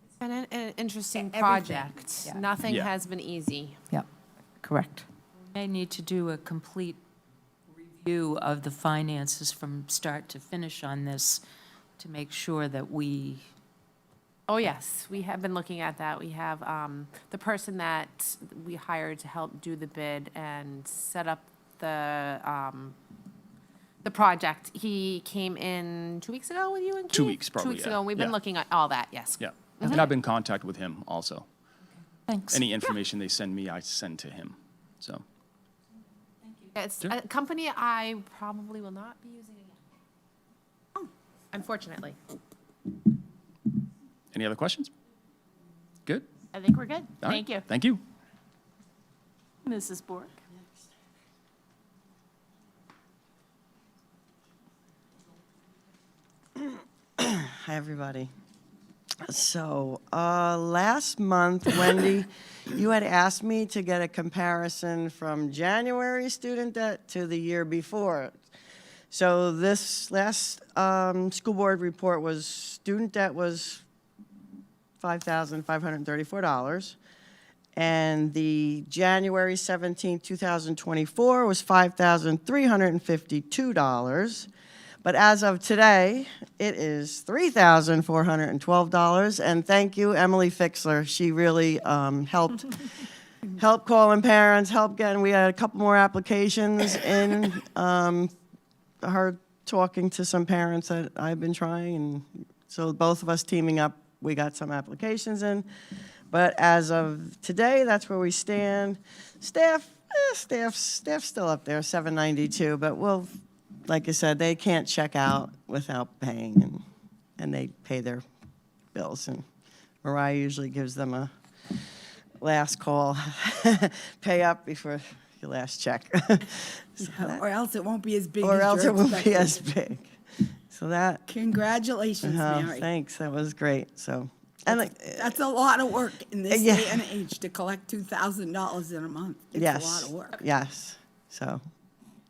it's been an interesting Everything. project. Yeah. Nothing Yeah. has been easy. Yep, correct. We may need to do a complete review of the finances from start to finish on this to make sure that we, Oh, yes, we have been looking at that. We have the person that we hired to help do the bid and set up the project. He came in 2 weeks ago with you and Keith? 2 weeks, probably, 2 weeks yeah. ago, and we've been Yeah. looking at all that, yes. Yeah. And I've been in contact with him also. thanks. Any information they send me, I send to him. So, It's Sure. a company I probably will not be using again. Oh, unfortunately. any other questions? Good? I think we're good. All right. Thank you. Thank you. Mrs. Bork? Hi, everybody. So, last month, Wendy, you had asked me to get a comparison from January student debt to the year before. So this last school board report was, student debt was $5,534. And the January 17, 2024 was $5,352. But as of today, it is $3,412. And thank you, Emily Fixler. She really helped calling parents, we had a couple more applications in, her talking to some parents that I've been trying. And so both of us teaming up, we got some applications in. But as of today, that's where we stand. Staff's still up there, 792, but we'll, like I said, they can't check out without paying, and they pay their bills. And Mariah usually gives them a last call, pay up before your last check. So Or else it won't be as big or as else you're it won't be expecting. as big. So that. Congratulations, Mary. Thanks, that was great. So, and That's a lot of work in this Yeah. day and age to collect $2,000 in a month. It's yes, a lot of work. yes. So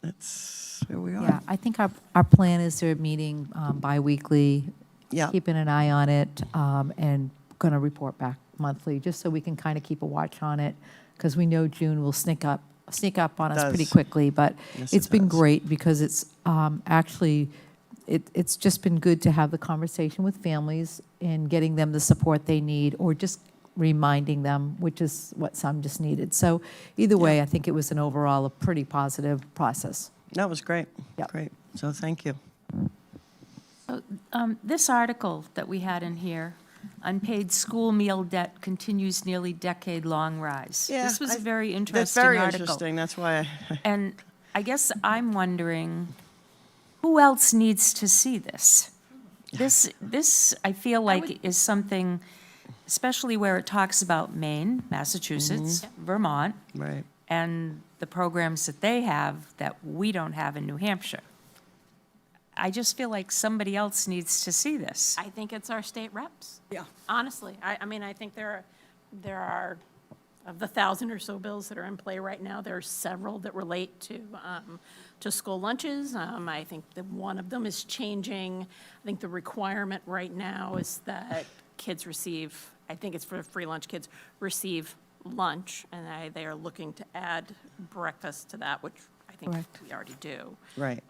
that's where we are. Yeah, I think our plan is they're meeting bi-weekly, Yeah. keeping an eye on it, and going to report back monthly, just so we can kind of keep a watch on it, because we know June will sneak up on us pretty Does. quickly. But Yes, it's it been does. great, because it's actually, it's just been good to have the conversation with families and getting them the support they need, or just reminding them, which is what some just needed. So either way, I think it was an overall a pretty positive process. That was great. Great. So thank you. So, this article that we had in here, unpaid school meal debt continues nearly decade-long rise. Yeah, This was a very That's interesting very article. interesting. That's why And I guess I'm wondering, who else needs to see this? This I feel like is something, especially where it talks about Maine, Massachusetts, Vermont, Right. and the programs that they have that we don't have in New Hampshire. I just feel like somebody else needs to see this. I think it's our state reps. Yeah. Honestly, I mean, I think there are, of the 1,000 or so bills that are in play right now, there are several that relate to school lunches. I think that one of them is changing. I think the requirement right now is that kids receive, I think it's for free lunch, kids receive lunch, and they are looking to add breakfast to that, which I think Correct. we already do. Right.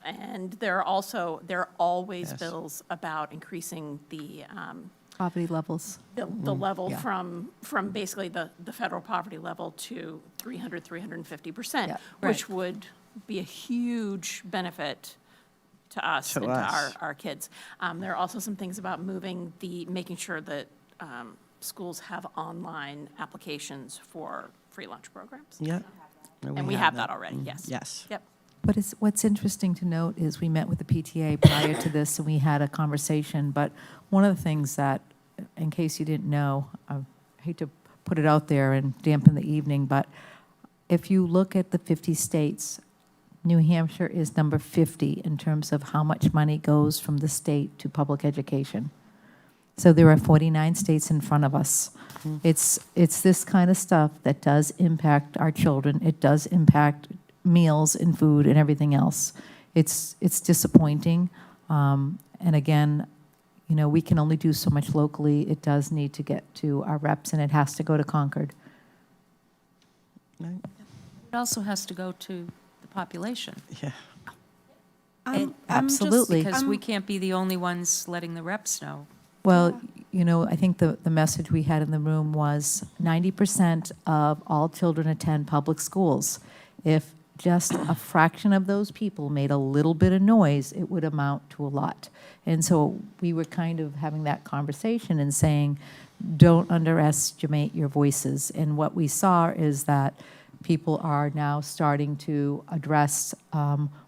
And there are always Yes. bills about increasing the Poverty levels. the level Yeah. from basically the federal poverty level to 350%, Yeah. which would be a huge benefit to us To and to us. our kids. There are also some things about making sure that schools have online applications for free lunch programs. Yep. And we have that already, yes. Yes. Yep. But what's interesting to note is we met with the PTA prior to this, and we had a conversation. But one of the things that, in case you didn't know, I hate to put it out there and dampen the evening, but if you look at the 50 states, New Hampshire is number 50 in terms of how much money goes from the state to public education. So there are 49 states in front of us. It's this kind of stuff that does impact our children. It does impact meals and food and everything else. It's disappointing. And again, you know, we can only do so much locally. It does need to get to our reps, and it has to go to Concord. Right. It also has to go to the population. Yeah. Absolutely. Because we can't be the only ones letting the reps know. Well, you know, I think the message we had in the room was 90% of all children attend public schools. If just a fraction of those people made a little bit of noise, it would amount to a lot. And so we were kind of having that conversation and saying, don't underestimate your voices. And what we saw is that people are now starting to address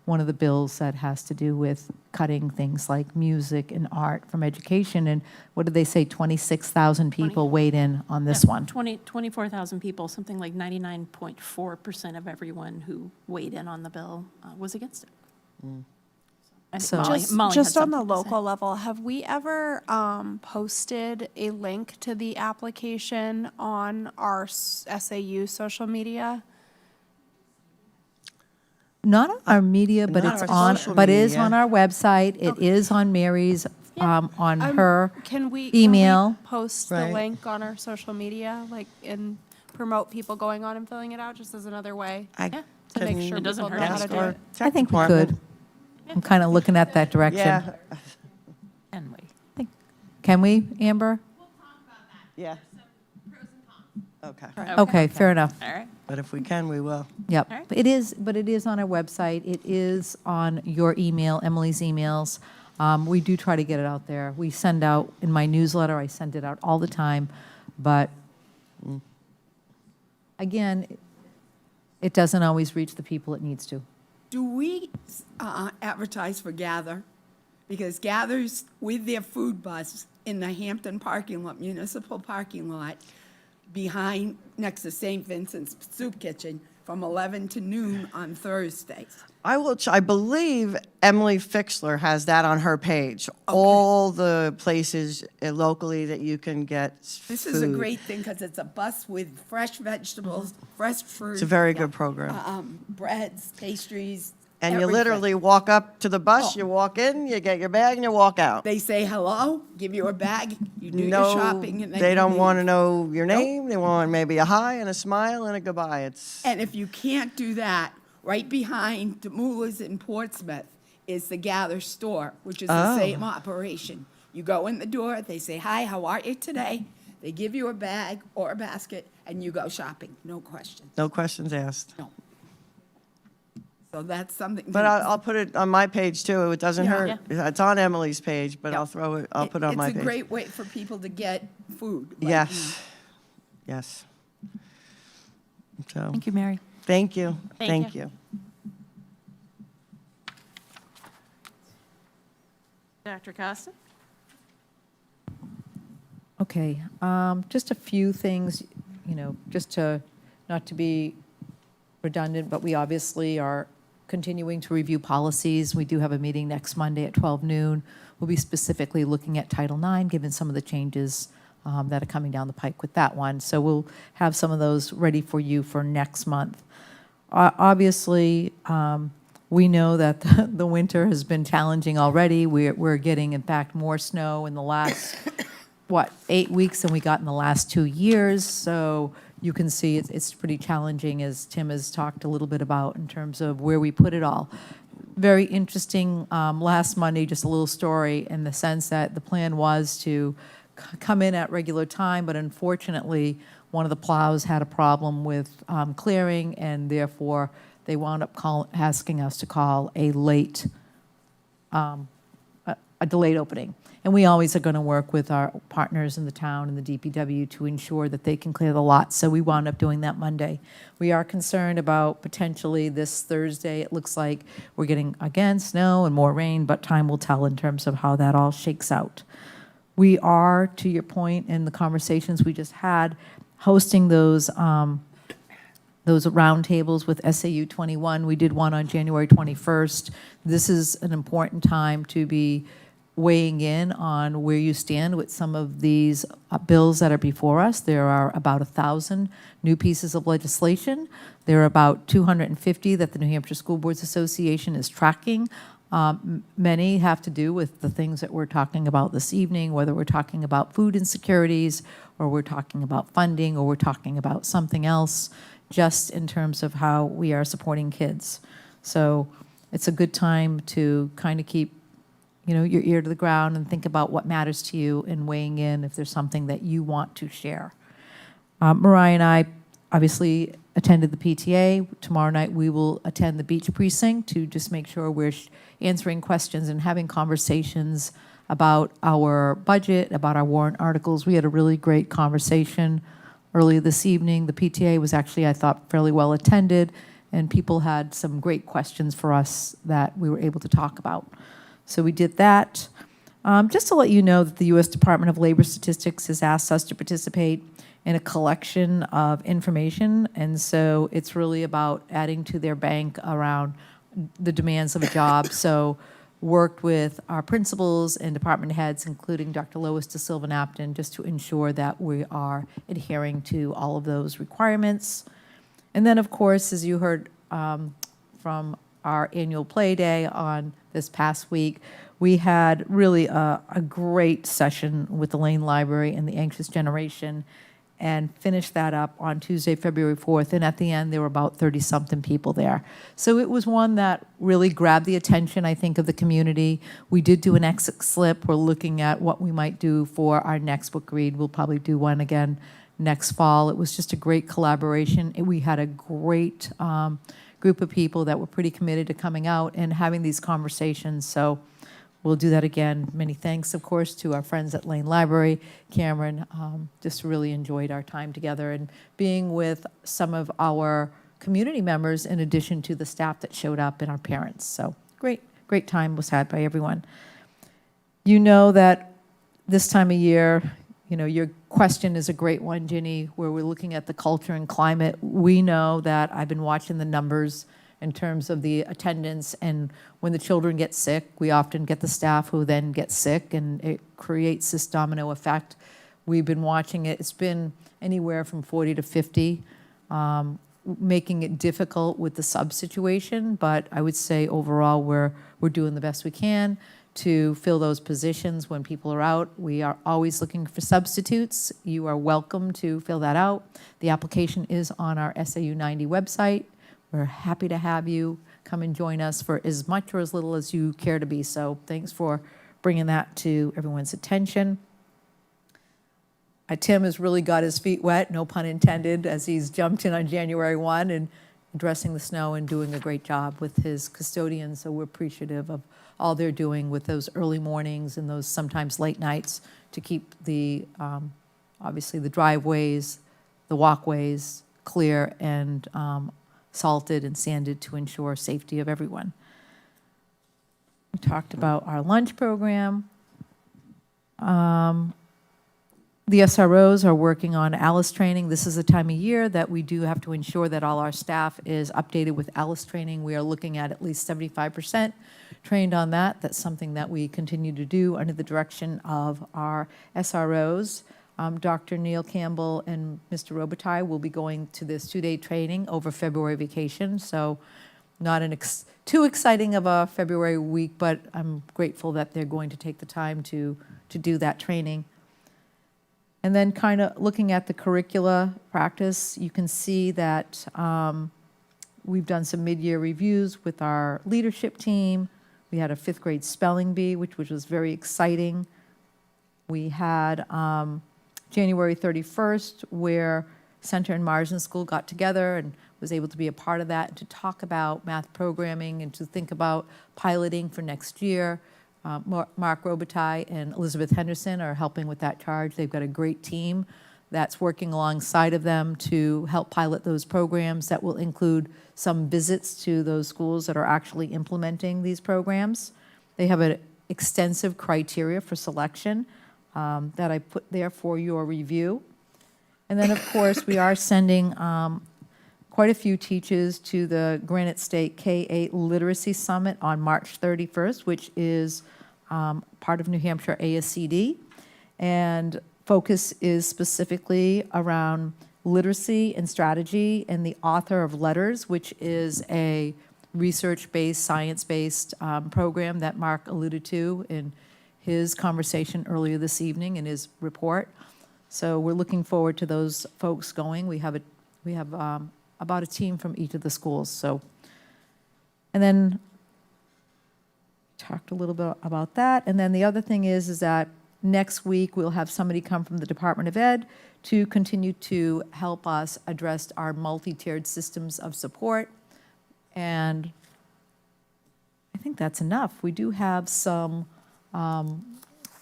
one of the bills that has to do with cutting things like music and art from education. And what did they say, 26,000 people weighed in on this one? 24,000 people, something like 99.4% of everyone who weighed in on the bill was against it. And So- Molly Just had on the something to say. local level, have we ever posted a link to the application on our SAU social media? Not on our media, but Not it's our on, social but it is media. on our website. It is on Mary's, on her Can we email. post Right. the link on our social media, like, and promote people going on and filling it out, just as another way I to make can sure It doesn't people hurt know how ask to do our it? I tech think we department. could. I'm kind of looking at that direction. Yeah. Can we? Can we, Amber? Yeah. Okay. Okay, fair enough. All right. But if we can, we will. Yep. All right. But it is on our website. It is on your email, Emily's emails. We do try to get it out there. We send out, in my newsletter, I send it out all the time. But again, it doesn't always reach the people it needs to. Do we advertise for Gather? Because Gather's with their food bus in the Hampton parking lot, municipal parking lot, behind, next to St. Vincent's Soup Kitchen, from 11 to noon on Thursdays. I believe Emily Fixler has that on her page. All the places locally that you can get This food. is a great thing because it's a bus with fresh vegetables, fresh fruit. It's a very good program. Breads, pastries. And you everything. literally walk up to the bus, you walk in, you get your bag, and you walk out. They say hello, give you a bag, you do your No, shopping, and then they you don't leave. want to know your Nope. name. They want maybe a hi and a smile and a goodbye. It's And if you can't do that, right behind Demoulas in Portsmouth is the Gather store, which is the Oh. same operation. You go in the door, they say, hi, how are you today? They give you a bag or a basket, and you go shopping, no question. no questions asked. No. So that's something. But I'll put it on my page too. It doesn't Yeah. hurt. It's on Emily's page, but I'll put it on my It's page. a great way for people to get food. like, Yes. Yes. So, Thank you, Mary. thank you. Thank Thank you. you. Dr. Costa? Okay, just a few things, just not to be redundant, but we obviously are continuing to review policies. We do have a meeting next Monday at 12 noon. We'll be specifically looking at Title IX, given some of the changes that are coming down the pike with that one. So we'll have some of those ready for you for next month. Obviously, we know that the winter has been challenging already. We're getting, in fact, more snow in the last, 8 weeks than we got in the last 2 years. So you can see it's pretty challenging, as Tim has talked a little bit about, in terms of where we put it all. Very interesting, last Monday, just a little story in the sense that the plan was to come in at regular time, but unfortunately, one of the plows had a problem with clearing, and therefore, they wound up asking us to call a late, a delayed opening. And we always are going to work with our partners in the town and the DPW to ensure that they can clear the lot. So we wound up doing that Monday. We are concerned about potentially this Thursday. It looks like we're getting, again, snow and more rain, but time will tell in terms of how that all shakes out. We are, to your point in the conversations we just had, hosting those roundtables with SAU91. We did one on January 21st. This is an important time to be weighing in on where you stand with some of these bills that are before us. There are about 1,000 new pieces of legislation. There are about 250 that the New Hampshire School Boards Association is tracking. Many have to do with the things that we're talking about this evening, whether we're talking about food insecurities, or we're talking about funding, or we're talking about something else, just in terms of how we are supporting kids. So it's a good time to kind of keep your ear to the ground and think about what matters to you and weighing in if there's something that you want to share. Mariah and I obviously attended the PTA. Tomorrow night we will attend the beach precinct to just make sure we're answering questions and having conversations about our budget, about our warrant articles. We had a really great conversation earlier this evening. The PTA was actually, I thought, fairly well attended, and people had some great questions for us that we were able to talk about. So we did that. Just to let you know that the U.S. Department of Labor Statistics has asked us to participate in a collection of information, and so it's really about adding to their bank around the demands of a job. So worked with our principals and department heads, including Dr. Lois De Silva-Napton, just to ensure that we are adhering to all of those requirements. And then, of course, as you heard from our annual play day on this past week, we had really a great session with the Lane Library and the Anxious Generation, and finished that up on Tuesday, February 4th. And at the end, there were about 30-something people there. So it was one that really grabbed the attention, I think, of the community. We did do an exit slip. We're looking at what we might do for our next book read. We'll probably do one again next fall. It was just a great collaboration. We had a great group of people that were pretty committed to coming out and having these conversations. So we'll do that again. Many thanks, of course, to our friends at Lane Library. Cameron, just really enjoyed our time together and being with some of our community members in addition to the staff that showed up and our parents. So great time was had by everyone. You know that this time of year, your question is a great one, Ginny, where we're looking at the culture and climate. We know that I've been watching the numbers in terms of the attendance, and when the children get sick, we often get the staff who then get sick, and it creates this domino effect. We've been watching it. It's been anywhere from 40 to 50, making it difficult with the sub situation, but I would say overall we're doing the best we can to fill those positions when people are out. We are always looking for substitutes. You are welcome to fill that out. The application is on our SAU90 website. We're happy to have you come and join us for as much or as little as you care to be. So thanks for bringing that to everyone's attention. Tim has really got his feet wet, no pun intended, as he's jumped in on January 1 and addressing the snow and doing a great job with his custodians. So we're appreciative of all they're doing with those early mornings and those sometimes late nights to keep the, obviously the driveways, the walkways clear and salted and sanded to ensure safety of everyone. We talked about our lunch program. The SROs are working on ALICE training. This is the time of year that we do have to ensure that all our staff is updated with ALICE training. We are looking at least 75% trained on that. That's something that we continue to do under the direction of our SROs. Dr. Neil Campbell and Mr. Robitaille will be going to this 2-day training over February vacation. So not too exciting of a February week, but I'm grateful that they're going to take the time to do that training. And then kind of looking at the curricula practice, you can see that we've done some mid-year reviews with our leadership team. We had a 5th grade spelling bee, which was very exciting. We had January 31st, where Center and Marsden School got together and was able to be a part of that and to talk about math programming and to think about piloting for next year. Mark Robitaille and Elizabeth Henderson are helping with that charge. They've got a great team that's working alongside of them to help pilot those programs that will include some visits to those schools that are actually implementing these programs. They have an extensive criteria for selection that I put there for your review. And then, of course, we are sending quite a few teachers to the Granite State K-8 Literacy Summit on March 31st, which is part of New Hampshire ASCD. And focus is specifically around literacy and strategy and the author of Letters, which is a research-based, science-based program that Mark alluded to in his conversation earlier this evening in his report. So we're looking forward to those folks going. We have about a team from each of the schools. So, and then talked a little bit about that. And then the other thing is that next week we'll have somebody come from the Department of Ed to continue to help us address our multi-tiered systems of support. And I think that's enough. We do have some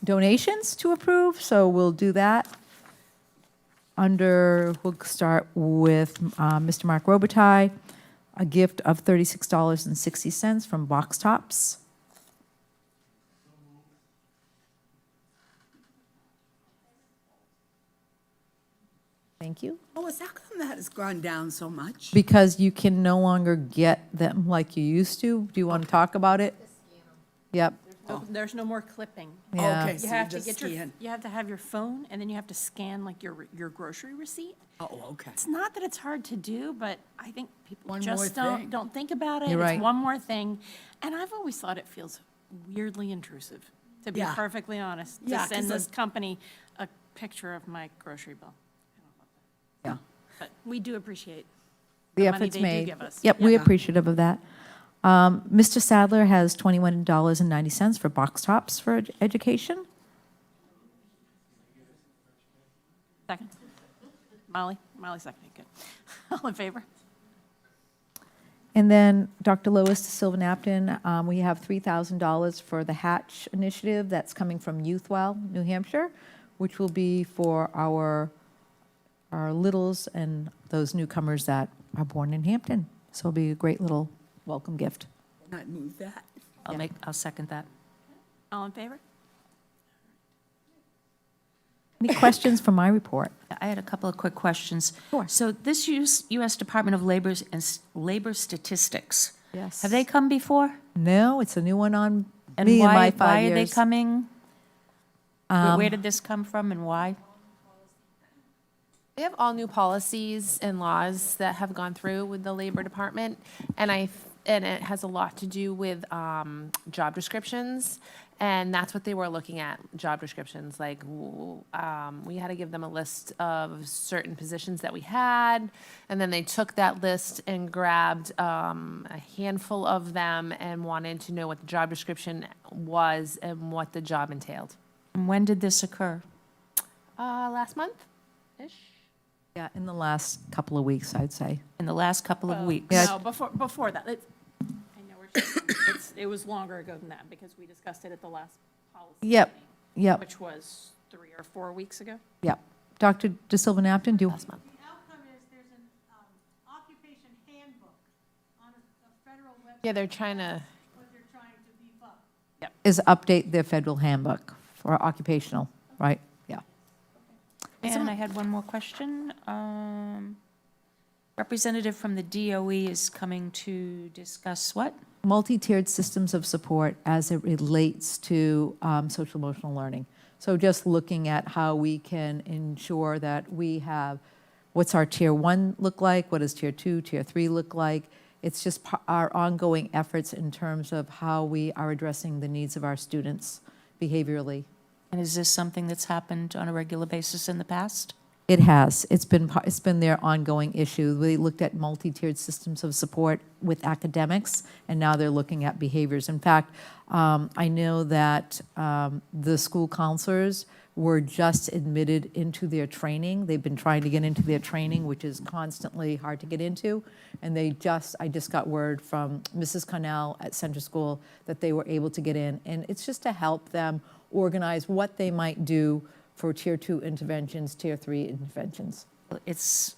donations to approve, so we'll do that. We'll start with Mr. Mark Robitaille, a gift of $36.60 from Box Tops. Thank you. Oh, is that come that has gone down so much? Because you can no longer get them like you used to. Do you want to talk about it? Yep. There's no more clipping. Yeah. Okay, You so have you to just get scan. you have to have your phone, and then you have to scan like your grocery receipt. Oh, okay. It's not that it's hard to do, but I think people One just more thing. don't think about it. You're right. It's one more thing. And I've always thought it feels weirdly intrusive, to be Yeah. perfectly honest, to Yeah, 'cause send this the- company a picture of my grocery bill. Yeah. But we do appreciate The the money efforts they do made. give us. Yep, we're Yeah. appreciative of that. Mr. Sadler has $21.90 for Box Tops for education. Second. Molly seconded, good. All in favor? And then Dr. Lois DeSilva-Napton, we have $3,000 for the Hatch initiative that's coming from Youthwell, New Hampshire, which will be for our littles and those newcomers that are born in Hampton. So it'll be a great little welcome gift. Not move that. I'll second that. All in favor? Any questions from my report? I had a couple of quick questions. Sure. So this U.S. Department of Labor Statistics. Yes. Have they come before? No, it's a new one on And me in why, my 5 why years. are they coming? Where Um, did this come from and why? They have all new policies and laws that have gone through with the Labor Department, and it has a lot to do with job descriptions, and that's what they were looking at, job descriptions. Like, we had to give them a list of certain positions that we had, and then they took that list and grabbed a handful of them and wanted to know what the job description was and what the job entailed. And when did this occur? Last month-ish? Yeah, in the last couple of weeks, I'd say. In the last couple of weeks? Yeah. No, before that. I know it was longer ago than that because we discussed it at the last policy Yep, yep, which was 3 or 4 weeks ago. yep. Dr. DeSilva-Napton, do you? Last month. The outcome is there's an occupation handbook on a federal website. Yeah, they're trying to. What they're trying to beef up. Is update their federal handbook for occupational, right? Yeah. And I had one more question. Representative from the DOE is coming to discuss what? Multi-tiered systems of support as it relates to social emotional learning. So just looking at how we can ensure that we have, what's our tier 1 look like? What does tier 2, tier 3 look like? It's just our ongoing efforts in terms of how we are addressing the needs of our students behaviorally. And is this something that's happened on a regular basis in the past? It has. It's been their ongoing issue. They looked at multi-tiered systems of support with academics, and now they're looking at behaviors. In fact, I know that the school counselors were just admitted into their training. They've been trying to get into their training, which is constantly hard to get into. And I just got word from Mrs. Connell at Center School that they were able to get in. And it's just to help them organize what they might do for tier 2 interventions, tier 3 interventions. It's,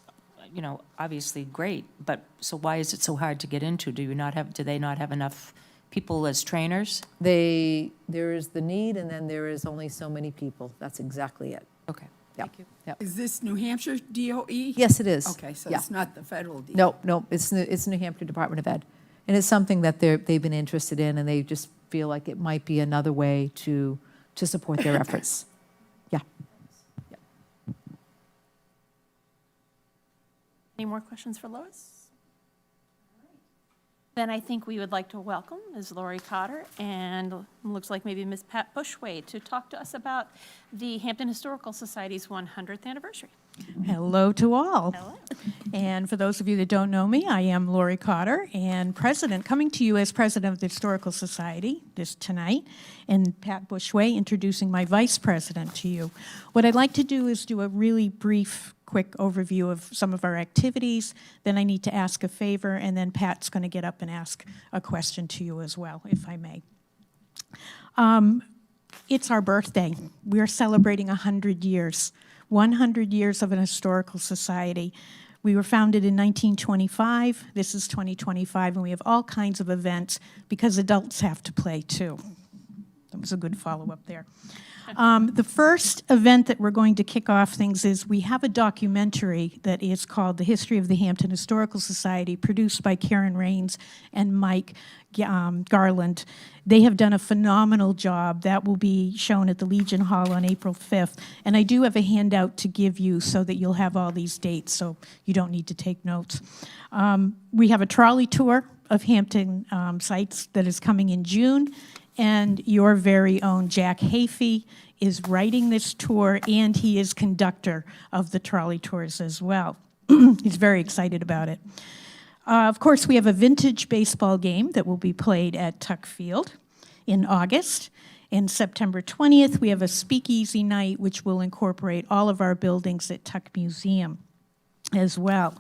obviously great, but so why is it so hard to get into? Do they not have enough people as trainers? There is the need, and then there is only so many people. That's exactly it. Okay. Thank you. Yep. Is this New Hampshire DOE? Yes, it is. Okay, so Yeah. it's not the federal DOE? No, it's New Hampshire Department of Ed. And it's something that they've been interested in, and they just feel like it might be another way to support their efforts. Yeah. Any more questions for Lois? Then I think we would like to welcome Ms. Lori Cotter and looks like maybe Ms. Pat Bushway to talk to us about the Hampton Historical Society's 100th anniversary. Hello to all. Hello. And for those of you that don't know me, I am Lori Cotter and coming to you as president of the Historical Society tonight, and Pat Bushway introducing my vice president to you. What I'd like to do is do a really brief, quick overview of some of our activities. Then I need to ask a favor, and then Pat's going to get up and ask a question to you as well, if I may. It's our birthday. We are celebrating 100 years. 100 years of an historical society. We were founded in 1925. This is 2025, and we have all kinds of events because adults have to play too. That was a good follow-up there. The first event that we're going to kick off things is we have a documentary that is called The History of the Hampton Historical Society, produced by Karen Rains and Mike Garland. They have done a phenomenal job. That will be shown at the Legion Hall on April 5th. And I do have a handout to give you so that you'll have all these dates, so you don't need to take notes. We have a trolley tour of Hampton sites that is coming in June. And your very own Jack Hafey is writing this tour, and he is conductor of the trolley tours as well. He's very excited about it. Of course, we have a vintage baseball game that will be played at Tuck Field in August. In September 20th, we have a speakeasy night, which will incorporate all of our buildings at Tuck Museum as well.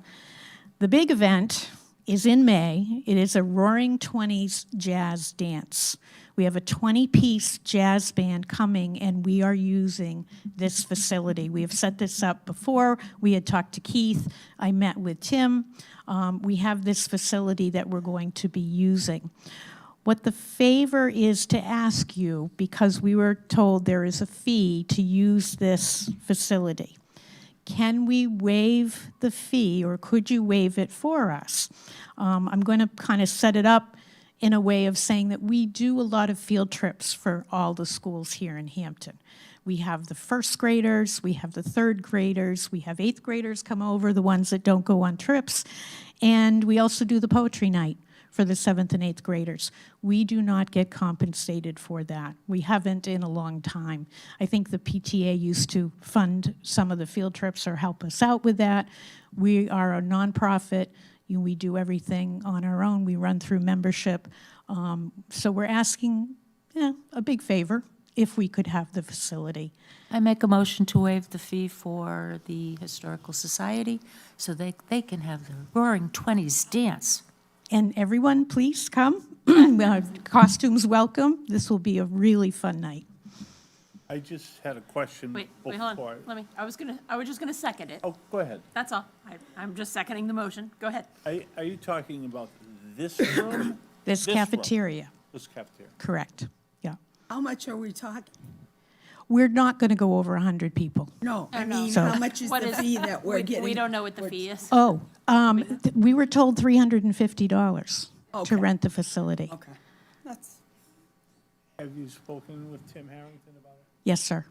The big event is in May. It is a Roaring Twenties jazz dance. We have a 20-piece jazz band coming, and we are using this facility. We have set this up before. We had talked to Keith. I met with Tim. We have this facility that we're going to be using. What the favor is to ask you, because we were told there is a fee to use this facility. Can we waive the fee, or could you waive it for us? I'm going to kind of set it up in a way of saying that we do a lot of field trips for all the schools here in Hampton. We have the first graders, we have the third graders, we have eighth graders come over, the ones that don't go on trips, and we also do the poetry night for the seventh and eighth graders. We do not get compensated for that. We haven't in a long time. I think the PTA used to fund some of the field trips or help us out with that. We are a nonprofit. We do everything on our own. We run through membership. So we're asking a big favor if we could have the facility. I make a motion to waive the fee for the Historical Society so they can have the Roaring Twenties dance. And everyone, please come. Costumes welcome. This will be a really fun night. I just had a question. Wait, hold on. I was just gonna second it. Oh, go ahead. That's all. I'm just seconding the motion. Go ahead. Are you talking about this room? This room? cafeteria. This cafeteria. Correct. Yeah. How much are we talking? We're not going to go over 100 people. No, I no. mean, So- how much is What the fee that we're getting? We don't know what the fee is. Oh, we were told $350 Okay. to rent the facility. Okay. That's, Have you spoken with Tim Harrington about it? Yes, sir.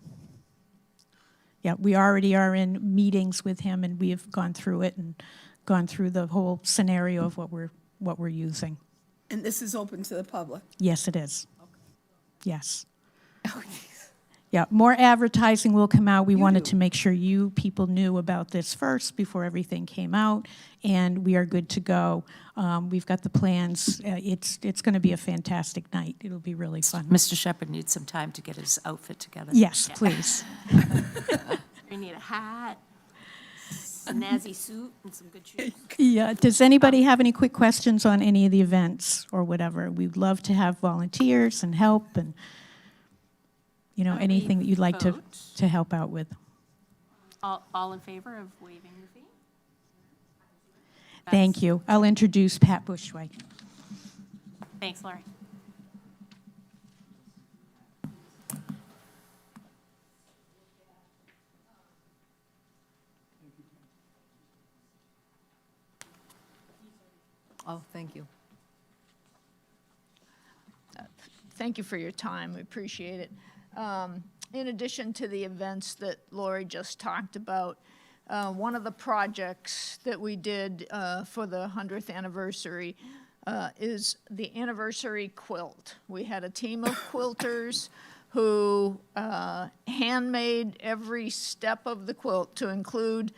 Yeah, we already are in meetings with him, and we have gone through it and gone through the whole scenario of what we're using. and this is open to the public? Yes, it is. Yes. Yeah, more advertising will come out. We wanted to make sure you people knew about this first before everything came out, and we are good to go. We've got the plans. It's going to be a fantastic night. It'll be really fun. Mr. Shepherd needs some time to get his outfit together. Yes, please. You need a hat, a snazzy suit, and some good shoes. Yeah, does anybody have any quick questions on any of the events or whatever? We'd love to have volunteers and help and, anything that you'd like to help out with. All in favor of waiving the fee? Thank you. I'll introduce Pat Bushway. Thanks, Laurie. Oh, thank you. Thank you for your time. We appreciate it. In addition to the events that Lori just talked about, one of the projects that we did for the 100th anniversary is the anniversary quilt. We had a team of quilters who handmade every step of the quilt to include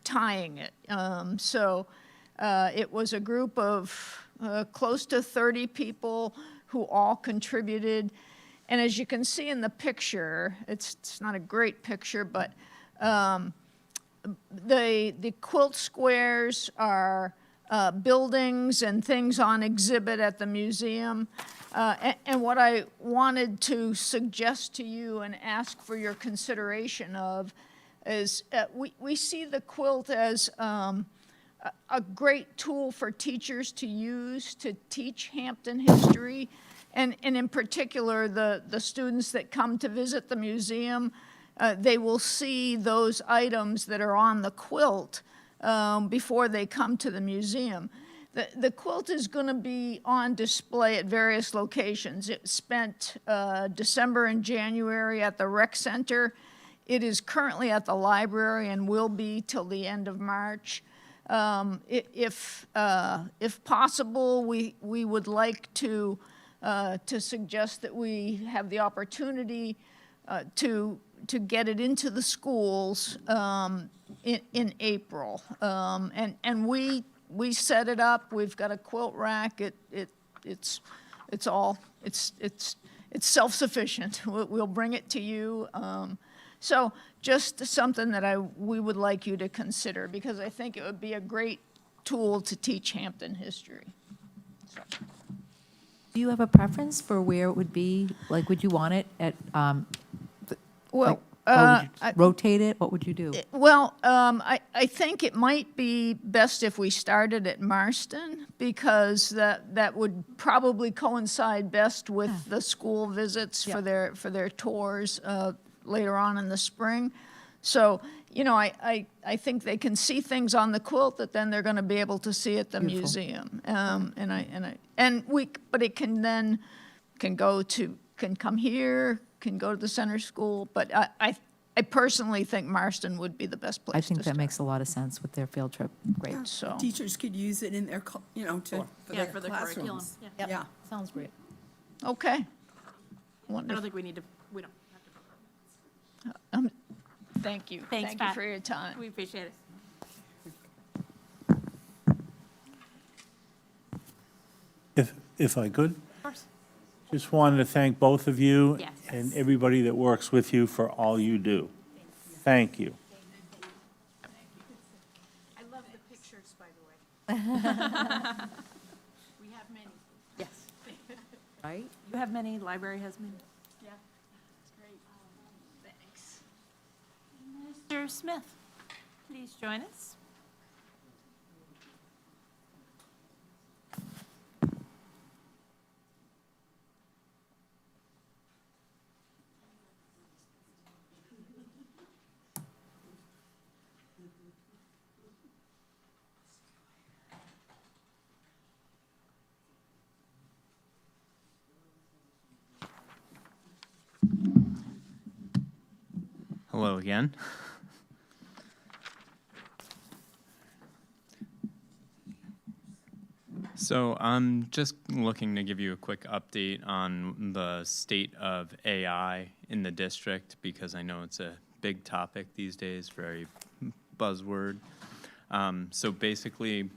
tying it. It was a group of close to 30 people who all contributed. And as you can see in the picture, it's not a great picture, but the quilt squares are buildings and things on exhibit at the museum. And what I wanted to suggest to you and ask for your consideration of is we see the quilt as a great tool for teachers to use to teach Hampton history. And in particular, the students that come to visit the museum, they will see those items that are on the quilt before they come to the museum. The quilt is going to be on display at various locations. It spent December and January at the Rec Center. It is currently at the library and will be till the end of March. If possible, we would like to suggest that we have the opportunity to get it into the schools in April. And we set it up. We've got a quilt rack. It's self-sufficient. We'll bring it to you. So just something that we would like you to consider, because I think it would be a great tool to teach Hampton history. Do you have a preference for where it would be? Like, would you want it at, Well, or would you rotate it? What would you do? Well, I think it might be best if we started at Marston, because that would probably coincide best with the school visits for their tours later on in the spring. So, you know, I think they can see things on the quilt that then they're going to be able to see at the museum. But it can then can come here, can go to the center school. But I personally think Marston would be the best place. I think to that start. makes a lot of sense with their field trip. Great. So Teachers could use it in their, you know, for their for the curriculum. classrooms. Yeah. Yeah. Sounds great. Okay. I Wonderful. don't think we don't have to. Thank you. Thanks, Thank Pat. you for your time. We appreciate it. If I could, Of course. just wanted to thank both of you Yes. and everybody that works with you for all you do. Thank you. I love the pictures, by the way. We have many. Yes. Right? You have many, library has many. Yeah, that's great. Thanks. Mr. Smith, please join us. Hello again. So I'm just looking to give you a quick update on the state of AI in the district, because I know it's a big topic these days, very buzzword. So basically,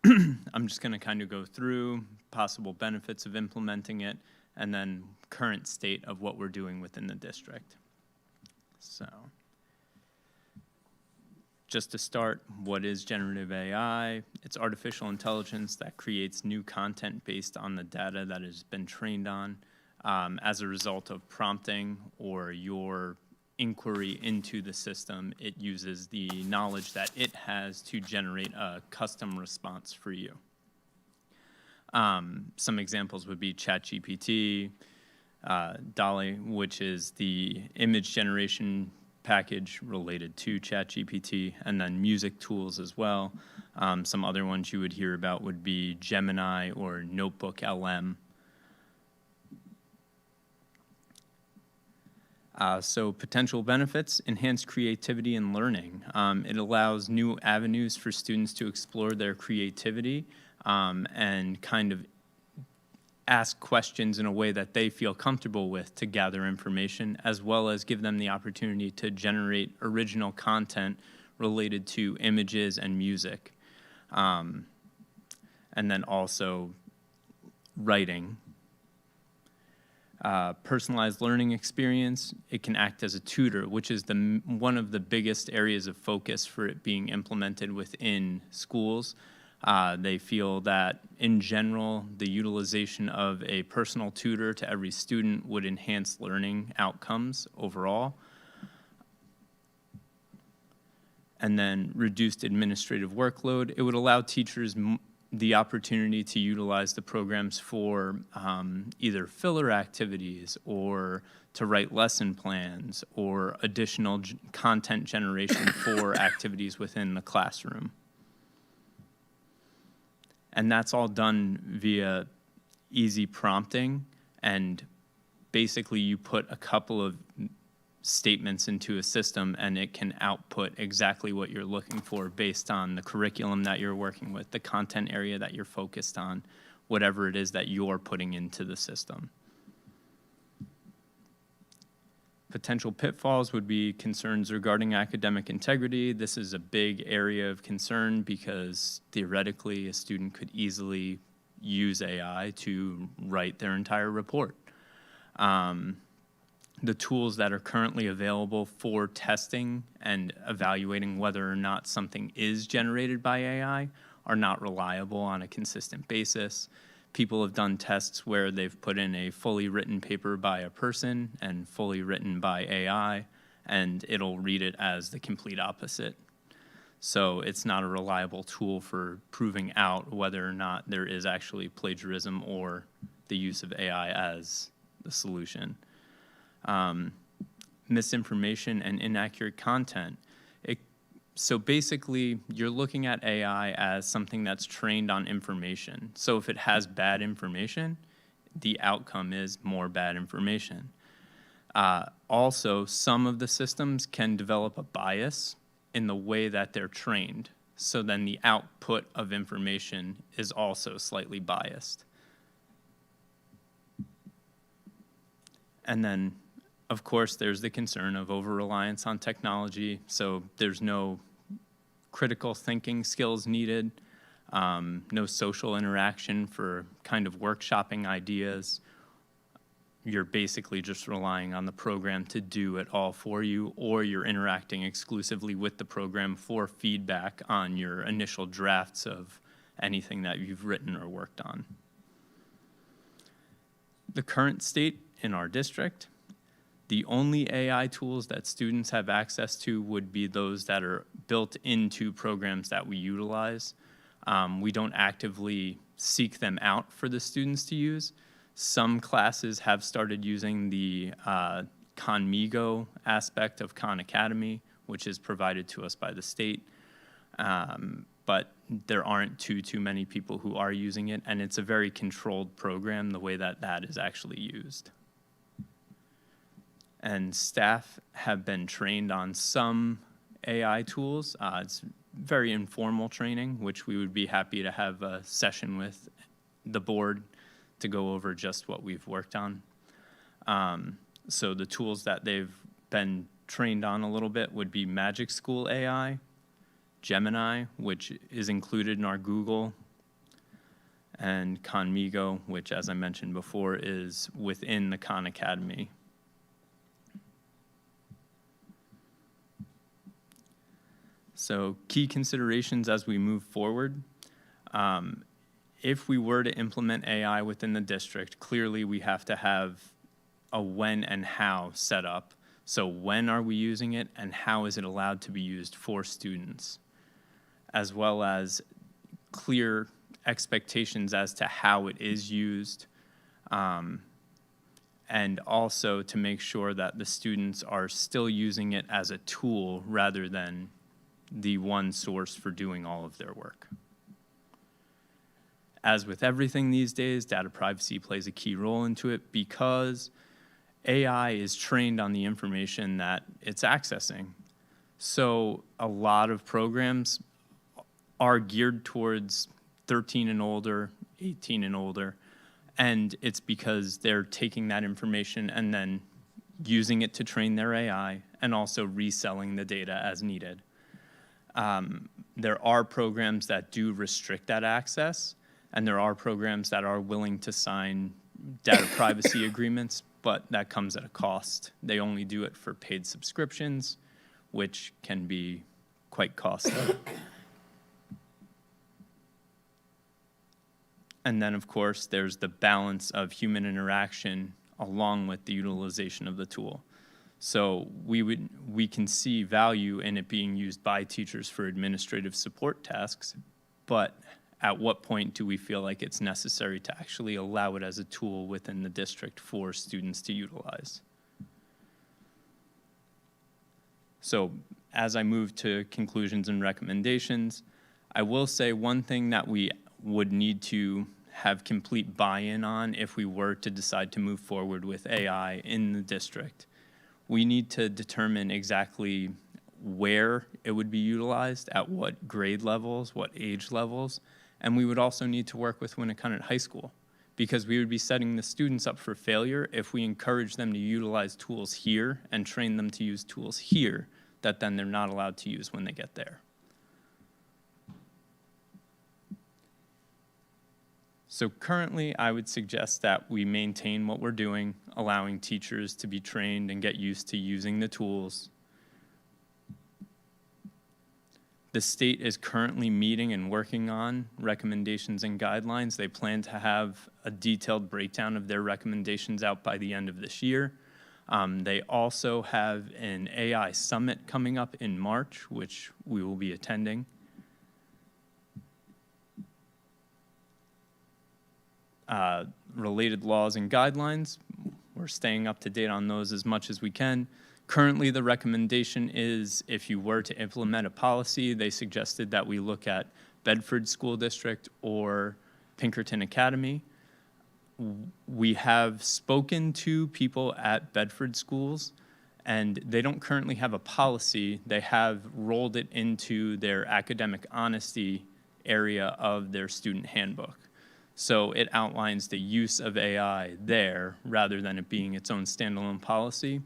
I'm just going to kind of go through possible benefits of implementing it, and then current state of what we're doing within the district. So just to start, what is generative AI? It's artificial intelligence that creates new content based on the data that has been trained on as a result of prompting or your inquiry into the system. It uses the knowledge that it has to generate a custom response for you. Some examples would be ChatGPT, DALL-E, which is the image generation package related to ChatGPT, and then music tools as well. Some other ones you would hear about would be Gemini or Notebook LM. So potential benefits: enhanced creativity and learning. It allows new avenues for students to explore their creativity and kind of ask questions in a way that they feel comfortable with to gather information, as well as give them the opportunity to generate original content related to images and music. And then also writing. Personalized learning experience, it can act as a tutor, which is one of the biggest areas of focus for it being implemented within schools. They feel that, in general, the utilization of a personal tutor to every student would enhance learning outcomes overall. And then reduced administrative workload. It would allow teachers the opportunity to utilize the programs for either filler activities or to write lesson plans or additional content generation for activities within the classroom. And that's all done via easy prompting, and basically you put a couple of statements into a system and it can output exactly what you're looking for based on the curriculum that you're working with, the content area that you're focused on, whatever it is that you're putting into the system. Potential pitfalls would be concerns regarding academic integrity. This is a big area of concern because theoretically a student could easily use AI to write their entire report. The tools that are currently available for testing and evaluating whether or not something is generated by AI are not reliable on a consistent basis. People have done tests where they've put in a fully written paper by a person and fully written by AI, and it'll read it as the complete opposite. So it's not a reliable tool for proving out whether or not there is actually plagiarism or the use of AI as the solution. Misinformation and inaccurate content. So basically, you're looking at AI as something that's trained on information. So if it has bad information, the outcome is more bad information. Also, some of the systems can develop a bias in the way that they're trained. So then the output of information is also slightly biased. And then, of course, there's the concern of over-reliance on technology. So there's no critical thinking skills needed, no social interaction for kind of workshopping ideas. You're basically just relying on the program to do it all for you, or you're interacting exclusively with the program for feedback on your initial drafts of anything that you've written or worked on. The current state in our district, the only AI tools that students have access to would be those that are built into programs that we utilize. We don't actively seek them out for the students to use. Some classes have started using the Conmigo aspect of Khan Academy, which is provided to us by the state. But there aren't too many people who are using it, and it's a very controlled program the way that that is actually used. And staff have been trained on some AI tools. It's very informal training, which we would be happy to have a session with the board to go over just what we've worked on. So the tools that they've been trained on a little bit would be Magic School AI, Gemini, which is included in our Google, and Conmigo, which, as I mentioned before, is within the Khan Academy. So key considerations as we move forward. If we were to implement AI within the district, clearly we have to have a when and how set up. So when are we using it, and how is it allowed to be used for students? As well as clear expectations as to how it is used, and also to make sure that the students are still using it as a tool rather than the one source for doing all of their work. As with everything these days, data privacy plays a key role into it because AI is trained on the information that it's accessing. So a lot of programs are geared towards 13 and older, 18 and older, and it's because they're taking that information and then using it to train their AI and also reselling the data as needed. There are programs that do restrict that access, and there are programs that are willing to sign data privacy agreements, but that comes at a cost. They only do it for paid subscriptions, which can be quite costly. And then, of course, there's the balance of human interaction along with the utilization of the tool. So we can see value in it being used by teachers for administrative support tasks, but at what point do we feel like it's necessary to actually allow it as a tool within the district for students to utilize? So as I move to conclusions and recommendations, I will say one thing that we would need to have complete buy-in on if we were to decide to move forward with AI in the district. We need to determine exactly where it would be utilized, at what grade levels, what age levels, and we would also need to work with Winnacunnet High School because we would be setting the students up for failure if we encourage them to utilize tools here and train them to use tools here that then they're not allowed to use when they get there. So currently, I would suggest that we maintain what we're doing, allowing teachers to be trained and get used to using the tools. The state is currently meeting and working on recommendations and guidelines. They plan to have a detailed breakdown of their recommendations out by the end of this year. They also have an AI summit coming up in March, which we will be attending. Related laws and guidelines, we're staying up to date on those as much as we can. Currently, the recommendation is if you were to implement a policy, they suggested that we look at Bedford School District or Pinkerton Academy. We have spoken to people at Bedford schools, and they don't currently have a policy. They have rolled it into their academic honesty area of their student handbook. So it outlines the use of AI there rather than it being its own standalone policy,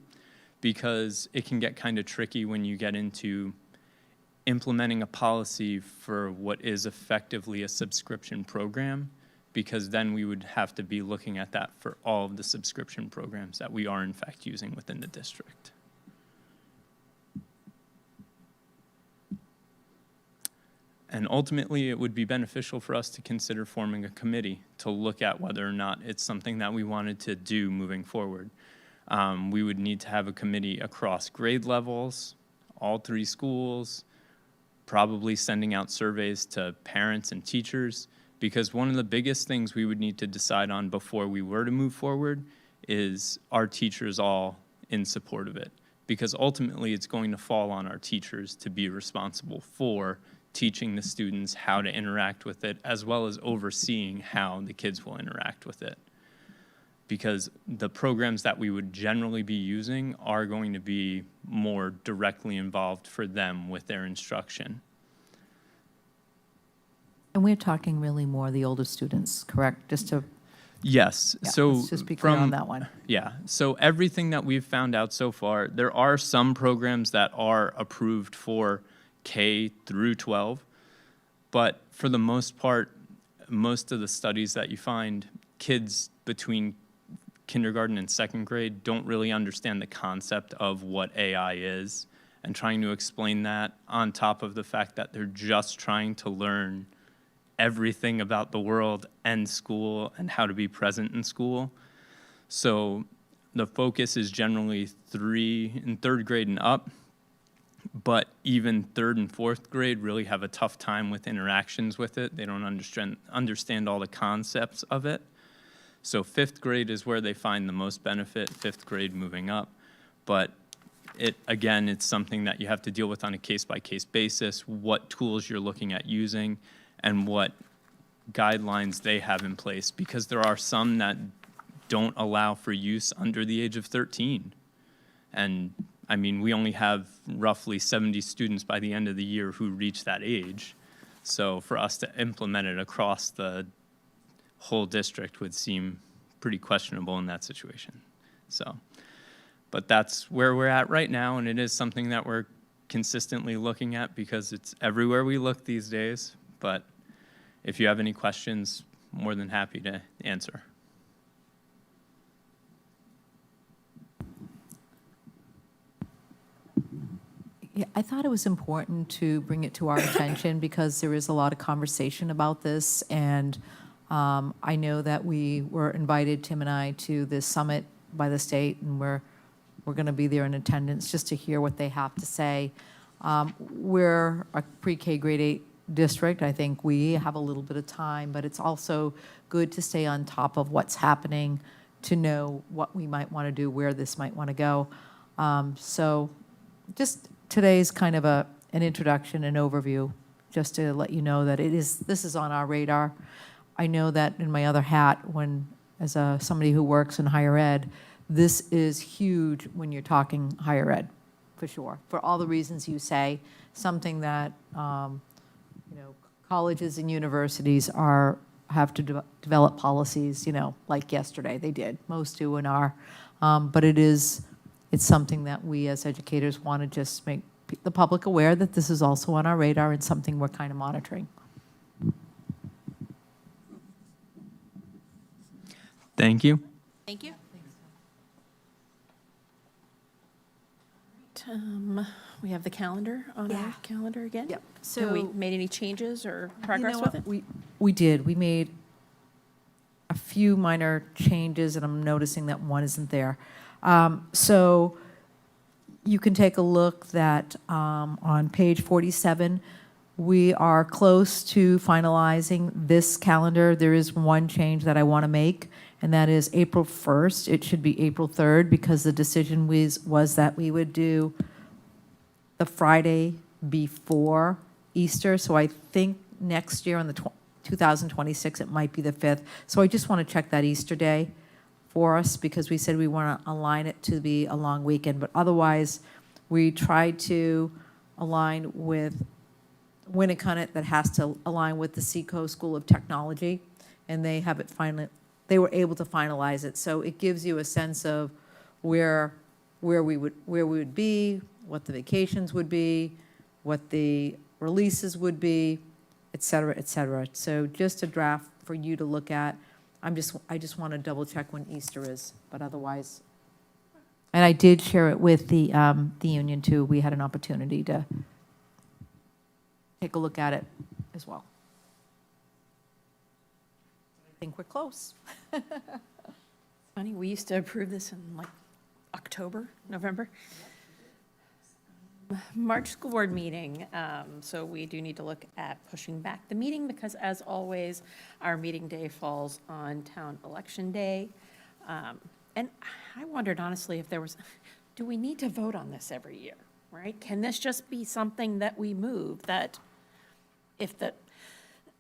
because it can get kind of tricky when you get into implementing a policy for what is effectively a subscription program, because then we would have to be looking at that for all of the subscription programs that we are in fact using within the district. And ultimately, it would be beneficial for us to consider forming a committee to look at whether or not it's something that we wanted to do moving forward. We would need to have a committee across grade levels, all 3 schools, probably sending out surveys to parents and teachers, because one of the biggest things we would need to decide on before we were to move forward is, are teachers all in support of it? Because ultimately, it's going to fall on our teachers to be responsible for teaching the students how to interact with it, as well as overseeing how the kids will interact with it. Because the programs that we would generally be using are going to be more directly involved for them with their instruction. And we're talking really more the older students, correct? Just to Yes. Yeah, so let's just be clear on that one. Yeah. So everything that we've found out so far, there are some programs that are approved for K through 12, but for the most part, most of the studies that you find, kids between kindergarten and 2nd grade don't really understand the concept of what AI is, and trying to explain that on top of the fact that they're just trying to learn everything about the world and school and how to be present in school. So the focus is generally 3rd grade and up, but even 3rd and 4th grade really have a tough time with interactions with it. They don't understand all the concepts of it. So 5th grade is where they find the most benefit, 5th grade moving up. But again, it's something that you have to deal with on a case-by-case basis, what tools you're looking at using and what guidelines they have in place, because there are some that don't allow for use under the age of 13. And I mean, we only have roughly 70 students by the end of the year who reach that age. So for us to implement it across the whole district would seem pretty questionable in that situation. So, but that's where we're at right now, and it is something that we're consistently looking at because it's everywhere we look these days. But if you have any questions, more than happy to answer. Yeah, I thought it was important to bring it to our attention because there is a lot of conversation about this, and I know that we were invited, Tim and I, to this summit by the state, and we're going to be there in attendance just to hear what they have to say. We're a pre-K grade 8 district. I think we have a little bit of time, but it's also good to stay on top of what's happening, to know what we might want to do, where this might want to go. So just today's kind of an introduction, an overview, just to let you know that this is on our radar. I know that in my other hat, as somebody who works in higher ed, this is huge when you're talking higher ed, for sure, for all the reasons you say. Something that colleges and universities have to develop policies. Like yesterday they did. Most do and are, but it's something that we as educators want to just make the public aware that this is also on our radar and something we're kind of monitoring. Thank you. Thank you. We have the calendar on our calendar again. Yep. So we So- made any changes or You progress know with what? it? We did. We made a few minor changes, and I'm noticing that one isn't there. So you can take a look that on page 47, we are close to finalizing this calendar. There is one change that I want to make, and that is April 1st. It should be April 3rd because the decision was that we would do the Friday before Easter. So I think next year on the 2026, it might be the 5th. So I just want to check that Easter day for us because we said we want to align it to be a long weekend. But otherwise, we tried to align with Winnicott that has to align with the Seacoast School of Technology, and they have it finally, they were able to finalize it. So it gives you a sense of where we would be, what the vacations would be, what the releases would be, et cetera, et cetera. So just a draft for you to look at. I just want to double check when Easter is, but otherwise. And I did share it with the union too. We had an opportunity to take a look at it as well. I think we're close. Funny, we used to approve this in like October, November. March school board meeting, so we do need to look at pushing back the meeting because as always, our meeting day falls on town election day. And I wondered honestly if there was, do we need to vote on this every year, right? Can this just be something that we move that if the,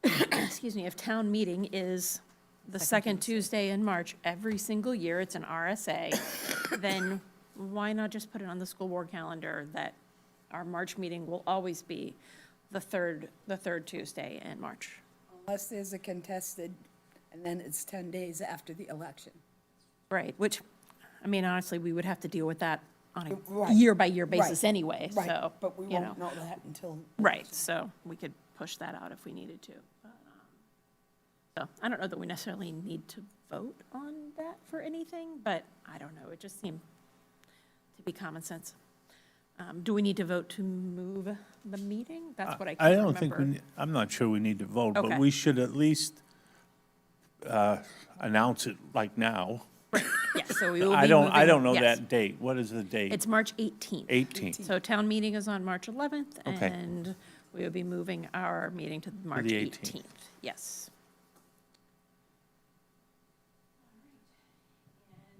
excuse me, if town meeting is the second Tuesday in March every single year, it's an RSA, then why not just put it on the school board calendar that our March meeting will always be the third Tuesday in March? Unless there's a contested, and then it's 10 days after the election. Right, which, I mean, honestly, we would have to deal with that on a Right. year-by-year basis Right. anyway, Right. so, But we you won't know that until. Right, so we could push that out if we needed to. So I don't know that we necessarily need to vote on that for anything, but I don't know, it just seemed to be common sense. Do we need to vote to move the meeting? That's what I can't remember. I don't think I'm not sure we need to vote, Okay. but we should at least announce it like now. Yeah, so we will be I don't know yes. that date. What is the date? It's March 18th. 18th. So town meeting is on March 11th, Okay. and we will be moving our meeting to March the 18th. 18th. Yes.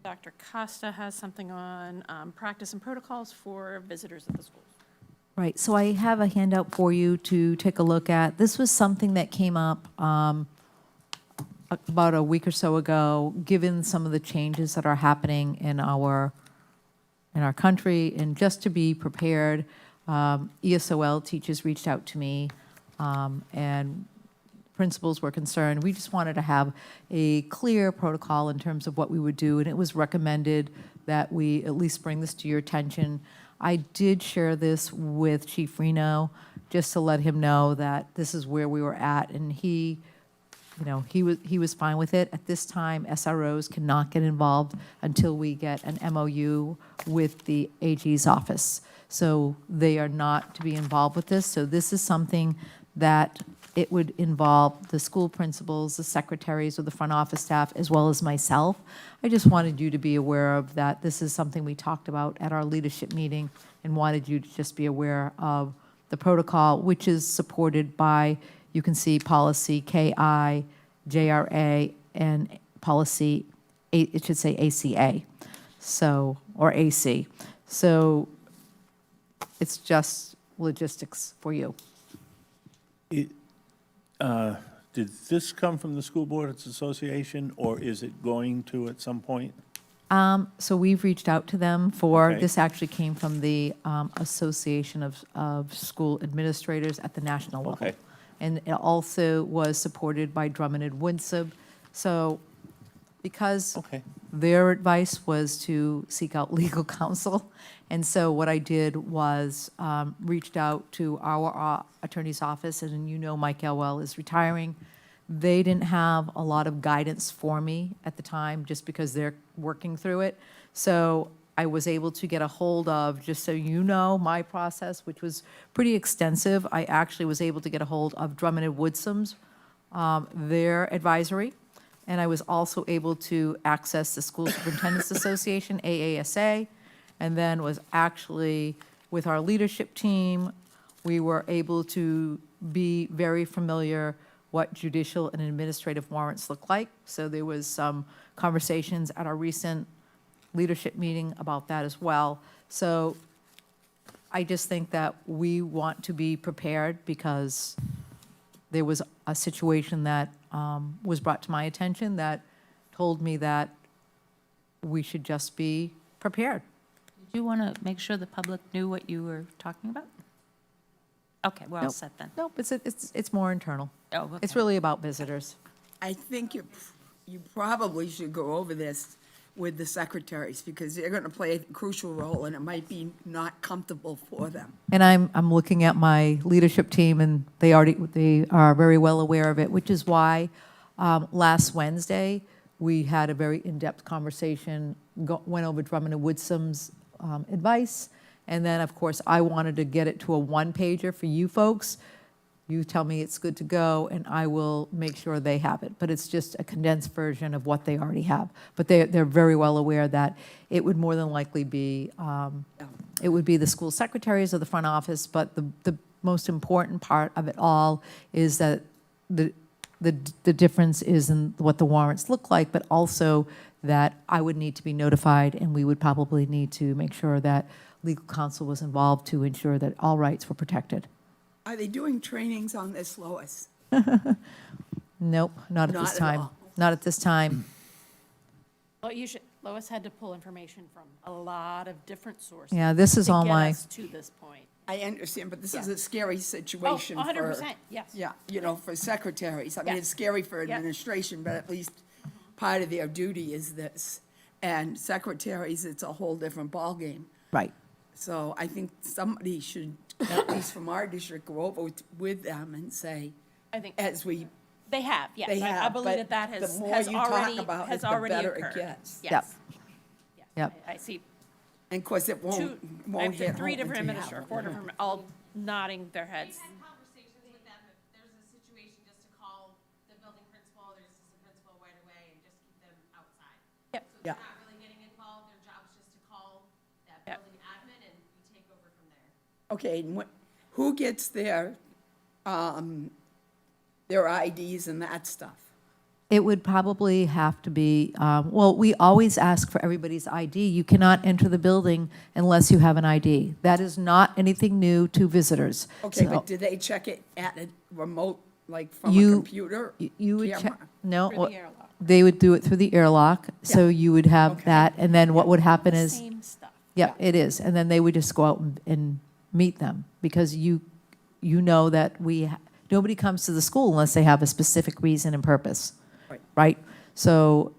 Dr. Costa has something on practice and protocols for visitors at the schools. Right, so I have a handout for you to take a look at. This was something that came up about a week or so ago, given some of the changes that are happening in our country, and just to be prepared, ESOL teachers reached out to me, and principals were concerned. We just wanted to have a clear protocol in terms of what we would do, and it was recommended that we at least bring this to your attention. I did share this with Chief Reno, just to let him know that this is where we were at, and he was fine with it. At this time, SROs cannot get involved until we get an MOU with the AG's office. So they are not to be involved with this. So this is something that it would involve the school principals, the secretaries, or the front office staff, as well as myself. I just wanted you to be aware of that. This is something we talked about at our leadership meeting and wanted you to just be aware of the protocol, which is supported by, you can see policy KI, JRA, and policy, it should say ACA, so, or AC. So it's just logistics for you. Did this come from the School Boards Association, or is it going to at some point? So we've reached out to them for, Okay. this actually came from the Association of School Administrators at the national level. Okay. And it also was supported by Drummond and Winsub. So because their advice was to seek out legal counsel, and so what I did was reached out to our attorney's office, and you know Mike Elwell is retiring. They didn't have a lot of guidance for me at the time, just because they're working through it. So I was able to get a hold of, just so you know, my process, which was pretty extensive. I actually was able to get a hold of Drummond and Woodsum's, their advisory, and I was also able to access the School Superintendent's Association, AASA, and then was actually, with our leadership team, we were able to be very familiar what judicial and administrative warrants look like. So there was some conversations at our recent leadership meeting about that as well. So I just think that we want to be prepared because there was a situation that was brought to my attention that told me that we should just be prepared. Did you want to make sure the public knew what you were talking about? Okay, we're all Nope. set then. Nope, it's more internal. Oh, okay. It's really about visitors. I think you probably should go over this with the secretaries, because they're going to play a crucial role, and it might be not comfortable for them. And I'm looking at my leadership team, and they are very well aware of it, which is why last Wednesday, we had a very in-depth conversation, went over Drummond and Woodsum's advice, and then, of course, I wanted to get it to a one-pager for you folks. You tell me it's good to go, and I will make sure they have it. But it's just a condensed version of what they already have. But they're very well aware that it would more than likely be, it would be the school secretaries or the front office, but the most important part of it all is that the difference is in what the warrants look like, but also that I would need to be notified, and we would probably need to make sure that legal counsel was involved to ensure that all rights were protected. Are they doing trainings on this, Lois? Nope, not at Not this at time. all. Not at this time. Well, Lois had to pull information from a lot of different sources. Yeah, this is all To get my- us to this point. I understand, but this is a scary situation for... 100%, yes. Yeah, for secretaries. I mean, Yeah. it's scary for Yeah. administration, but at least part of their duty is this. And secretaries, it's a whole different ballgame. Right. So I think somebody should, at least from our district, go over with them and say, I think as we... They have, yes. They I have, believe but that the more has you talk already, about it, has the already better it occurred. gets. Yes. Yep. Yes. Yep. I see And of course, it two, won't I hit have three home different until you administrators, have four it. different, all nodding their heads. conversations with them, if there's a situation, just to call the building principal or the assistant principal right away and just keep them outside. Yep. So if Yeah. they're not really getting involved, their job's just to call that Yep. building admin and we take over from there. Okay, and who gets their IDs and that stuff? It would probably have to be, well, we always ask for everybody's ID. You cannot enter the building unless you have an ID. That is not anything new to visitors. Okay, So but do they check it at a remote, like from a you- computer? You would camera? check, no, Through the airlock. they would do it through the airlock, so you would have Okay. that, and then what would happen is, Same stuff. yeah, it is, and then they would just go out and meet them, because you know that nobody comes to the school unless they have a specific reason and purpose. Right. Right? So,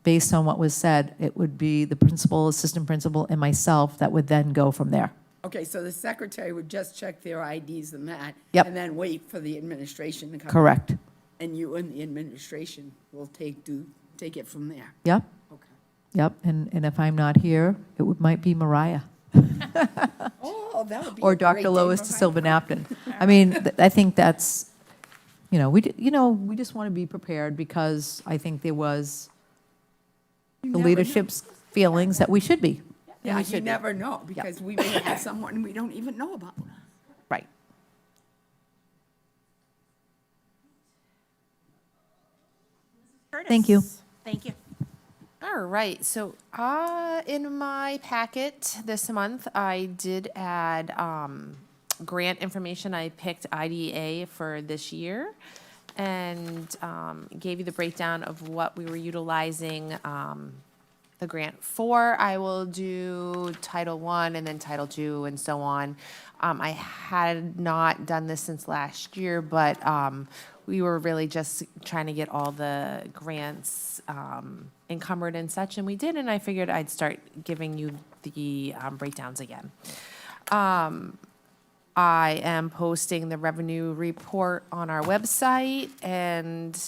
based on what was said, it would be the principal, assistant principal, and myself that would then go from there. Okay, so the secretary would just check their IDs and that? Yep. And then wait for the administration to come? Correct. And you and the administration will take it from there? Yep, Okay. yep, and if I'm not here, might be Mariah. Oh, that would be Or a great Dr. day Lois for to her. Silva Napton. I mean, I think that's, we just want to be prepared, because I think there was the never know. leadership's feelings that we should be. Yeah, We you should be. never know, because we may have someone we don't even know about. Right. Curtis. Thank you. Thank you. All right, so in my packet this month, I did add grant information. I picked IDA for this year and gave you the breakdown of what we were utilizing the grant for. I will do Title I and then Title II and so on. I had not done this since last year, but we were really just trying to get all the grants encumbered and such, and we did, and I figured I'd start giving you the breakdowns again. I am posting the revenue report on our website, and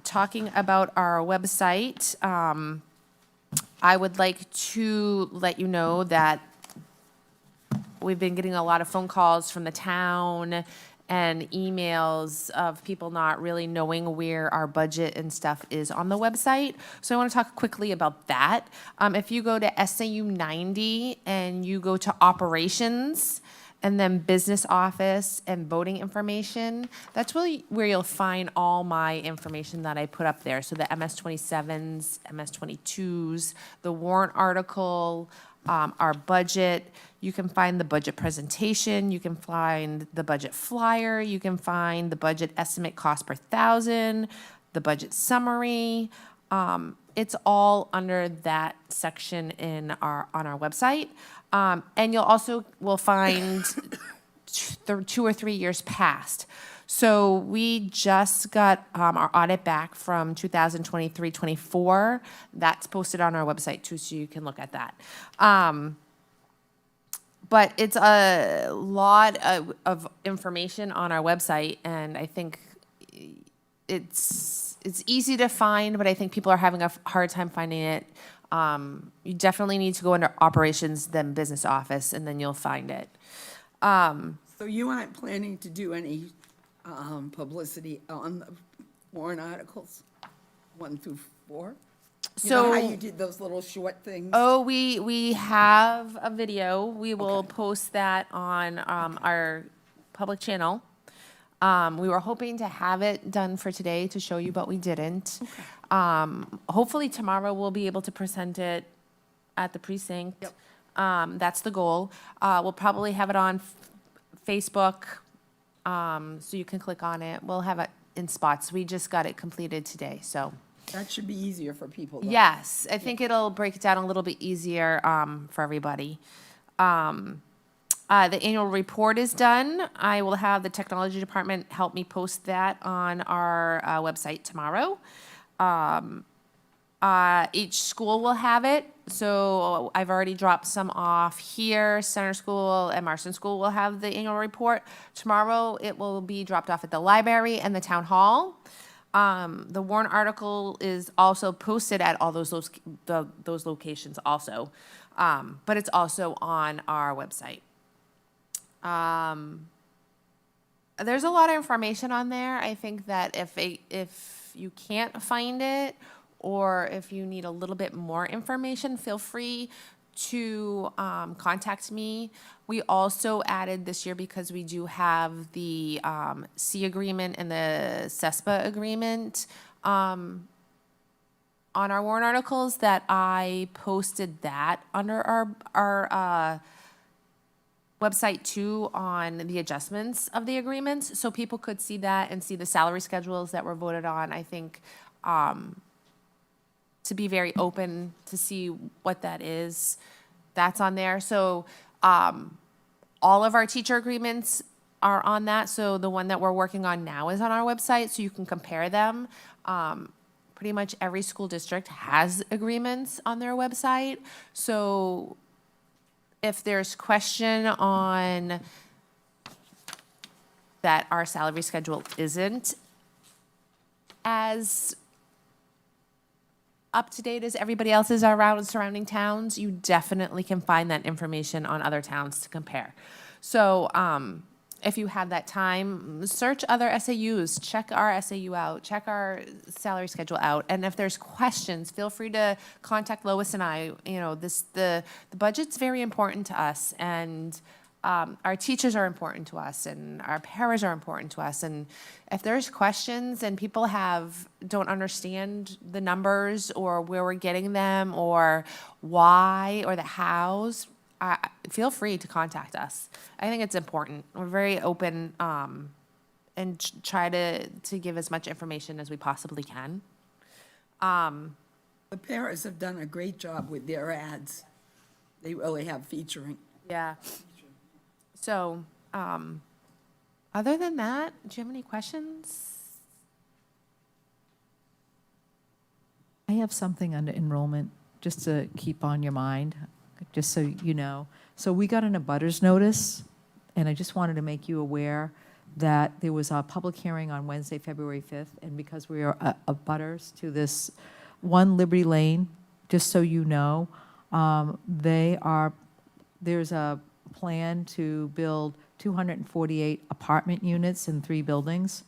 talking about our website, I would like to let you know that we've been getting a lot of phone calls from the town and emails of people not really knowing where our budget and stuff is on the website. So I want to talk quickly about that. If you go to SAU90 and you go to operations and then business office and voting information, that's really where you'll find all my information that I put up there. So the MS-27s, MS-22s, the warrant article, our budget. You can find the budget presentation, you can find the budget flyer, you can find the budget estimate cost per thousand, the budget summary. It's all under that section on our website. And you'll also will find 2 or 3 years past. So we just got our audit back from 2023-24. That's posted on our website too, so you can look at that. But it's a lot of information on our website, and I think it's easy to find, but I think people are having a hard time finding it. You definitely need to go under operations, then business office, and then you'll find it. So you aren't planning to do any publicity on the warrant articles, 1 through 4? You know how you did those little short things? Oh, we have a video. We will post that on our public channel. We were hoping to have it done for today to show you, but we didn't. Hopefully tomorrow we'll be able to present it at the precinct. That's the goal. We'll probably have it on Facebook, so you can click on it. We'll have it in spots. We just got it completed today, so. That should be easier for people. Though. Yes, I think it'll break it down a little bit easier for everybody. The annual report is done. I will have the technology department help me post that on our website tomorrow. Each school will have it. So I've already dropped some off here. Center School and Marston School will have the annual report. Tomorrow it will be dropped off at the library and the town hall. The warrant article is also posted at all those locations also, but it's also on our website. There's a lot of information on there. I think that if you can't find it, or if you need a little bit more information, feel free to contact me. We also added this year, because we do have the C agreement and the CESPA agreement on our warrant articles, that I posted that under our website too, on the adjustments of the agreements, so people could see that and see the salary schedules that were voted on. I think to be very open to see what that is, that's on there. So all of our teacher agreements are on that. So the one that we're working on now is on our website, so you can compare them. Pretty much every school district has agreements on their website. So if there's question on that our salary schedule isn't as up to date as everybody else's around surrounding towns, you definitely can find that information on other towns to compare. So if you have that time, search other SAUs, check our SAU out, check our salary schedule out, and if there's questions, feel free to contact Lois and I. You know, the budget's very important to us, and our teachers are important to us, and our paras are important to us. And if there's questions and people don't understand the numbers or where we're getting them or why or the hows, feel free to contact us. I think it's important. We're very open and try to give as much information as we possibly can. The paras have done a great job with their ads. They really have featuring. Yeah. So, other than that, do you have any questions? I have something under enrollment, just to keep on your mind, just so you know. So we got an abutters notice, and I just wanted to make you aware that there was a public hearing on Wednesday, February 5th, and because we are abutters to this 1 Liberty Lane, just so you know, there's a plan to build 248 apartment units in 3 buildings.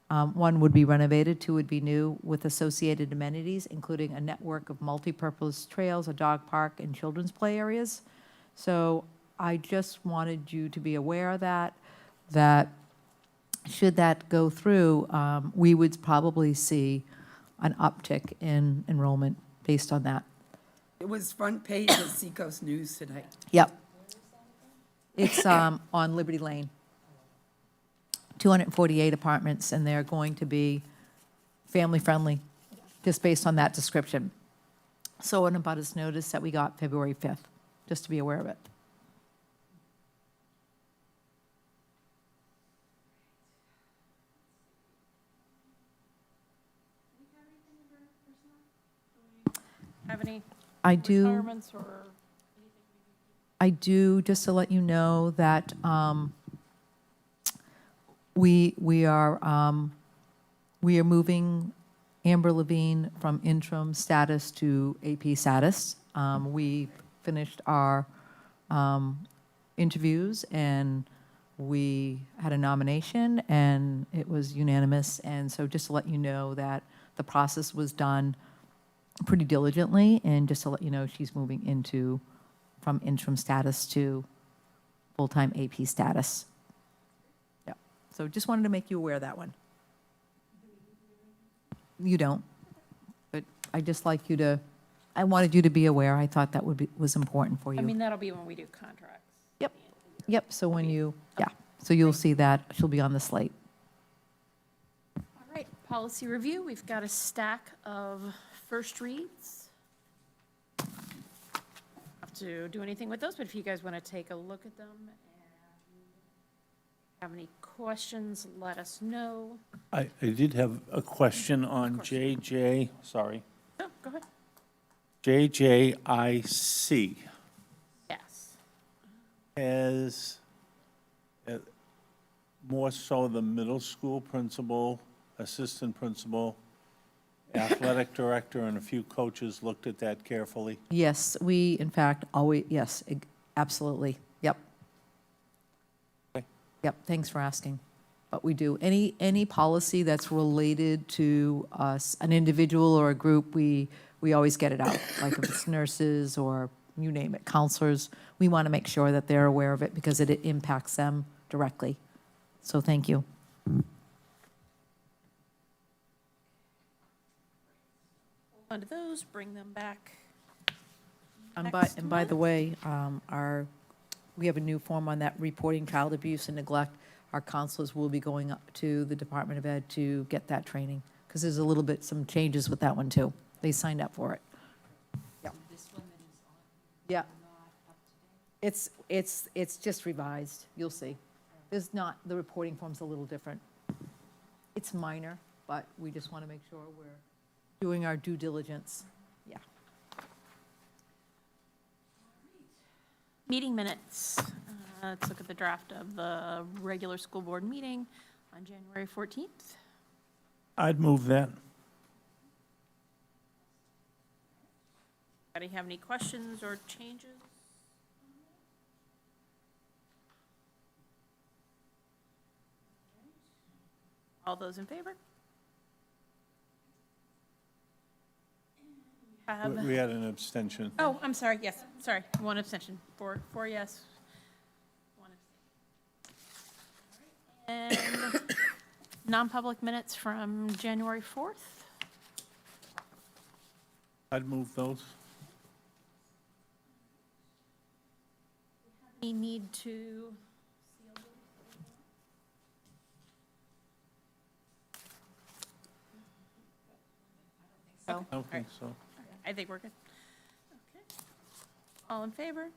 One would be renovated, 2 would be new, with associated amenities, including a network of multi-purpose trails, a dog park, and children's play areas. So I just wanted you to be aware of that should that go through, we would probably see an uptick in enrollment based on that. It was front page of Seacoast News today. Yep. It's on Liberty Lane. 248 apartments, and they're going to be family-friendly, just based on that description. So an abutters notice that we got February 5th, just to be aware of it. Have any I do. requirements or? I do, just to let you know that we are moving Amber Levine from interim status to AP status. We finished our interviews, and we had a nomination, and it was unanimous. And so just to let you know that the process was done pretty diligently, and just to let you know, she's moving from interim status to full-time AP status. Yeah. So just wanted to make you aware of that one. You don't, but I just like you to, I wanted you to be aware. I thought that was important for you. I mean, that'll be when we do contracts. Yep. Yep, so when you, yeah, so you'll see that, she'll be on the slate. All right, policy review, we've got a stack of first reads. Have to do anything with those, but if you guys want to take a look at them and have any questions, let us know. I did have a question on JJ, sorry, Oh, go ahead. JJIC. Yes. Has more so the middle school principal, assistant principal, athletic director, and a few coaches looked at that carefully? Yes, we, in fact, always, yes, absolutely, yep. Okay. Yep, thanks for asking. But we do, any policy that's related to us, an individual or a group, we always get it out. Like if it's nurses or you name it, counselors, we want to make sure that they're aware of it because it impacts them directly. So thank you. Hold on to those, bring them back. And next by the month. way, we have a new form on that reporting child abuse and neglect. Our counselors will be going up to the Department of Ed to get that training, because there's a little bit, some changes with that one too. They signed up for it. Yeah. Yeah. It's just revised, you'll see. There's not, the reporting form's a little different. It's minor, but we just want to make sure we're doing our due diligence. Yeah. Meeting minutes. Let's look at the draft of the regular school board meeting on January 14th. I'd move that. Anybody have any questions or changes? All those in favor? We had an abstention. Oh, I'm sorry, yes, sorry, one abstention, four yes, one abstention. And non-public minutes from January 4th. I'd move those. We need to. I don't think so. I think we're good. Okay. All in favor?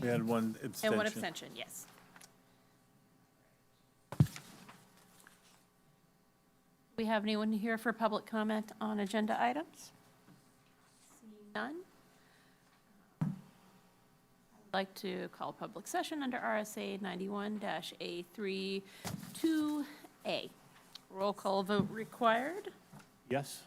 We had one abstention. And one abstention, yes. We have anyone here for public comment on agenda items? Seeing none. I'd like to call a public session under RSA 91-A3-2A. Roll call vote required. Yes?